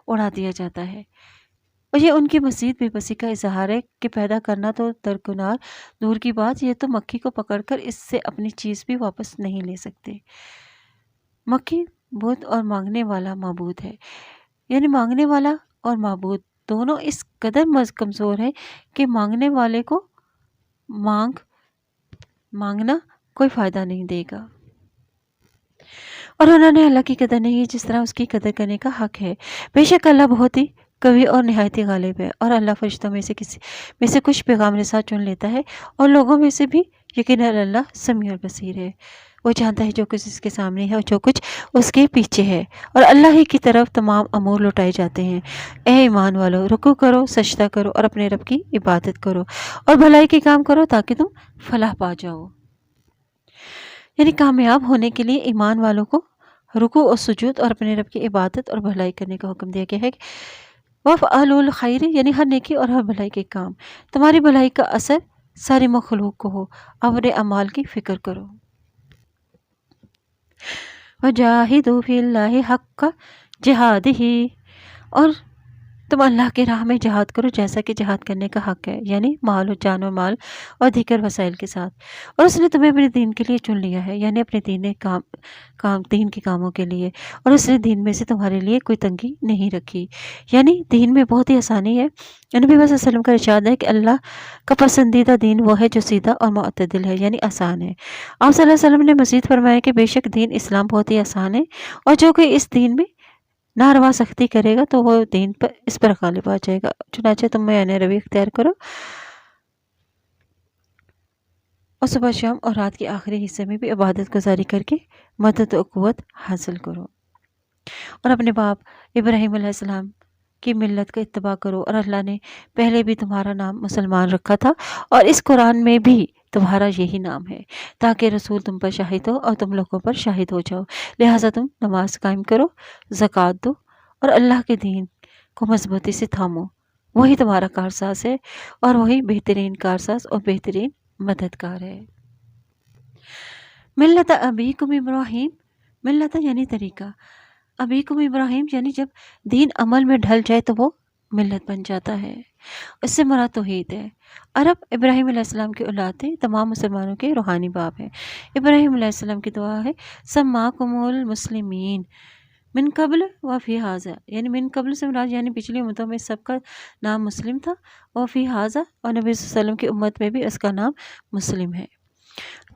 اڑا دیا جاتا ہے، اور یہ ان کی مزید بے بسی کا اظہار ہے کہ پیدا کرنا تو درکنار دور کی بات، یہ تو مکھی کو پکڑ کر اس سے اپنی چیز بھی واپس نہیں لے سکتے۔ مکھی بت اور مانگنے والا معبود ہے، یعنی مانگنے والا اور معبود دونوں اس قدر کمزور ہیں کہ مانگنے والے کو مانگنا کوئی فائدہ نہیں دے گا، اور انہوں نے اللہ کی قدر نہیں جس طرح اس کی قدر کرنے کا حق ہے۔ بے شک اللہ بہت ہی قوی اور نہایت غالب ہے، اور اللہ فرشتوں میں سے کچھ پیغام رساں چن لیتا ہے اور لوگوں میں سے بھی یقیناً اللہ سمیع البصیر ہے، وہ جانتا ہے جو کچھ اس کے سامنے ہے اور جو کچھ اس کے پیچھے ہے، اور اللہ ہی کی طرف تمام امور لوٹائے جاتے ہیں۔ اے ایمان والو، رکوع کرو، سجدہ کرو اور اپنے رب کی عبادت کرو اور بھلائی کے کام کرو تاکہ تم فلاح پا جاؤ۔ یعنی کامیاب ہونے کے لیے ایمان والوں کو رکوع اور سجود اور اپنے رب کی عبادت اور بھلائی کرنے کا حکم دیا گیا ہے۔ وَافْعَلُوا الْخَيْرِ یعنی ہر نیکی اور ہر بھلائی کے کام، تمہاری بھلائی کا اثر ساری مخلوق کو ہو، اپنے اعمال کی فکر کرو۔ وَجَاهِدُوا فِي اللَّهِ حَقَّ جِهَادِهِ اور تم اللہ کے راہ میں جہاد کرو جیسا کہ جہاد کرنے کا حق ہے، یعنی مال و جان و مال اور دیگر وسائل کے ساتھ، اور اس نے تمہیں اپنے دین کے لیے چن لیا ہے، یعنی اپنے دین کے کاموں کے لیے، اور اس نے دین میں سے تمہارے لیے کوئی تنگی نہیں رکھی، یعنی دین میں بہت ہی آسانی ہے۔ نبی صلی اللہ علیہ وسلم کا ارشاد ہے کہ اللہ کا پسندیدہ دین وہ ہے جو سیدھا اور معتدل ہے، یعنی آسان ہے۔ آپ صلی اللہ علیہ وسلم نے مزید فرمایا کہ بے شک دین اسلام بہت ہی آسان ہے، اور جو کوئی اس دین میں ناروا سختی کرے گا تو وہ دین پر اس پر غالب آ جائے گا، چنانچہ تم میانہ روی اختیار کرو اور صبح شام اور رات کے آخری حصے میں بھی عبادت گزاری کر کے مدد و قوت حاصل کرو، اور اپنے باپ ابراہیم علیہ السلام کی ملت کا اتباع کرو، اور اللہ نے پہلے بھی تمہارا نام مسلمان رکھا تھا اور اس قرآن میں بھی تمہارا یہی نام ہے تاکہ رسول تم پر شاہد ہو اور تم لوگوں پر شاہد ہو جاؤ، لہٰذا تم نماز قائم کرو، زکوٰۃ دو اور اللہ کے دین کو مضبوطی سے تھامو، وہی تمہارا کارساز ہے اور وہی بہترین کارساز اور بہترین مددگار ہے۔ ملت ابیکم ابراہیم، ملت یعنی طریقہ، ابیکم ابراہیم یعنی جب دین عمل میں ڈھل جائے تو وہ ملت بن جاتا ہے، اس سے مراد توحید ہے۔ عرب ابراہیم علیہ السلام کی اولاد تھے، تمام مسلمانوں کے روحانی باپ ہیں۔ ابراہیم علیہ السلام کی دعا ہے سماکم المسلمین من قبل و فی ھذا، یعنی من قبل سے مراد یعنی پچھلی امتوں میں سب کا نام مسلم تھا، اور فی ھذا اور نبی صلی اللہ علیہ وسلم کی امت میں بھی اس کا نام مسلم ہے،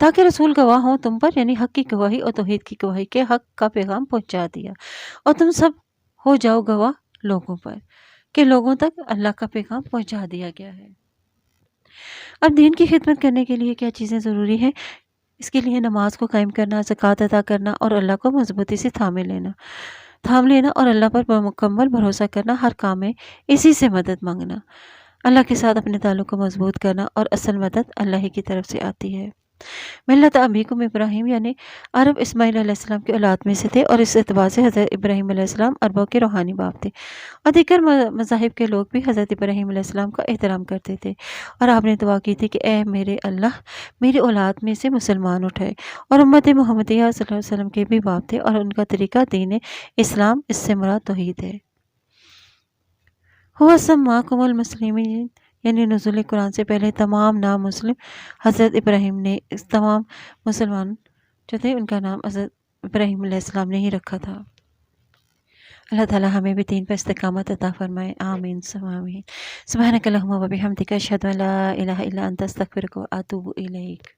تاکہ رسول گواہ ہوں تم پر، یعنی حق کی گواہی اور توحید کی گواہی کے حق کا پیغام پہنچا دیا، اور تم سب ہو جاؤ گواہ لوگوں پر کہ لوگوں تک اللہ کا پیغام پہنچا دیا گیا ہے۔ اب دین کی خدمت کرنے کے لیے کیا چیزیں ضروری ہیں؟ اس کے لیے نماز کو قائم کرنا، زکوٰۃ ادا کرنا اور اللہ کو مضبوطی سے تھام لینا اور اللہ پر مکمل بھروسہ کرنا، ہر کام میں اسی سے مدد مانگنا، اللہ کے ساتھ اپنے تعلق کو مضبوط کرنا، اور اصل مدد اللہ ہی کی طرف سے آتی ہے۔ ملت ابیکم ابراہیم یعنی عرب اسماعیل علیہ السلام کی اولاد میں سے تھے، اور اس اعتبار سے حضرت ابراہیم علیہ السلام عربوں کے روحانی باپ تھے، اور دیگر مذاہب کے لوگ بھی حضرت ابراہیم علیہ السلام کا احترام کرتے تھے، اور آپ نے دعا کی تھی کہ اے میرے اللہ، میری اولاد میں سے مسلمان اٹھائے، اور امت محمدیہ صلی اللہ علیہ وسلم کے بھی باپ تھے، اور ان کا طریقہ دین اسلام، اس سے مراد توحید ہے۔ ہوا سماکم المسلمین یعنی نزول قرآن سے پہلے تمام نام مسلم حضرت ابراہیم نے، تمام مسلمان جو تھے ان کا نام حضرت ابراہیم علیہ السلام نے ہی رکھا تھا۔ اللہ تعالی ہمیں بھی دین پر استقامت عطا فرمائے، آمین ثم آمین۔ سبحانک اللہم و بحمدک، اشہد ان لا الہ الا انت، استغفرک و اتوب الیک۔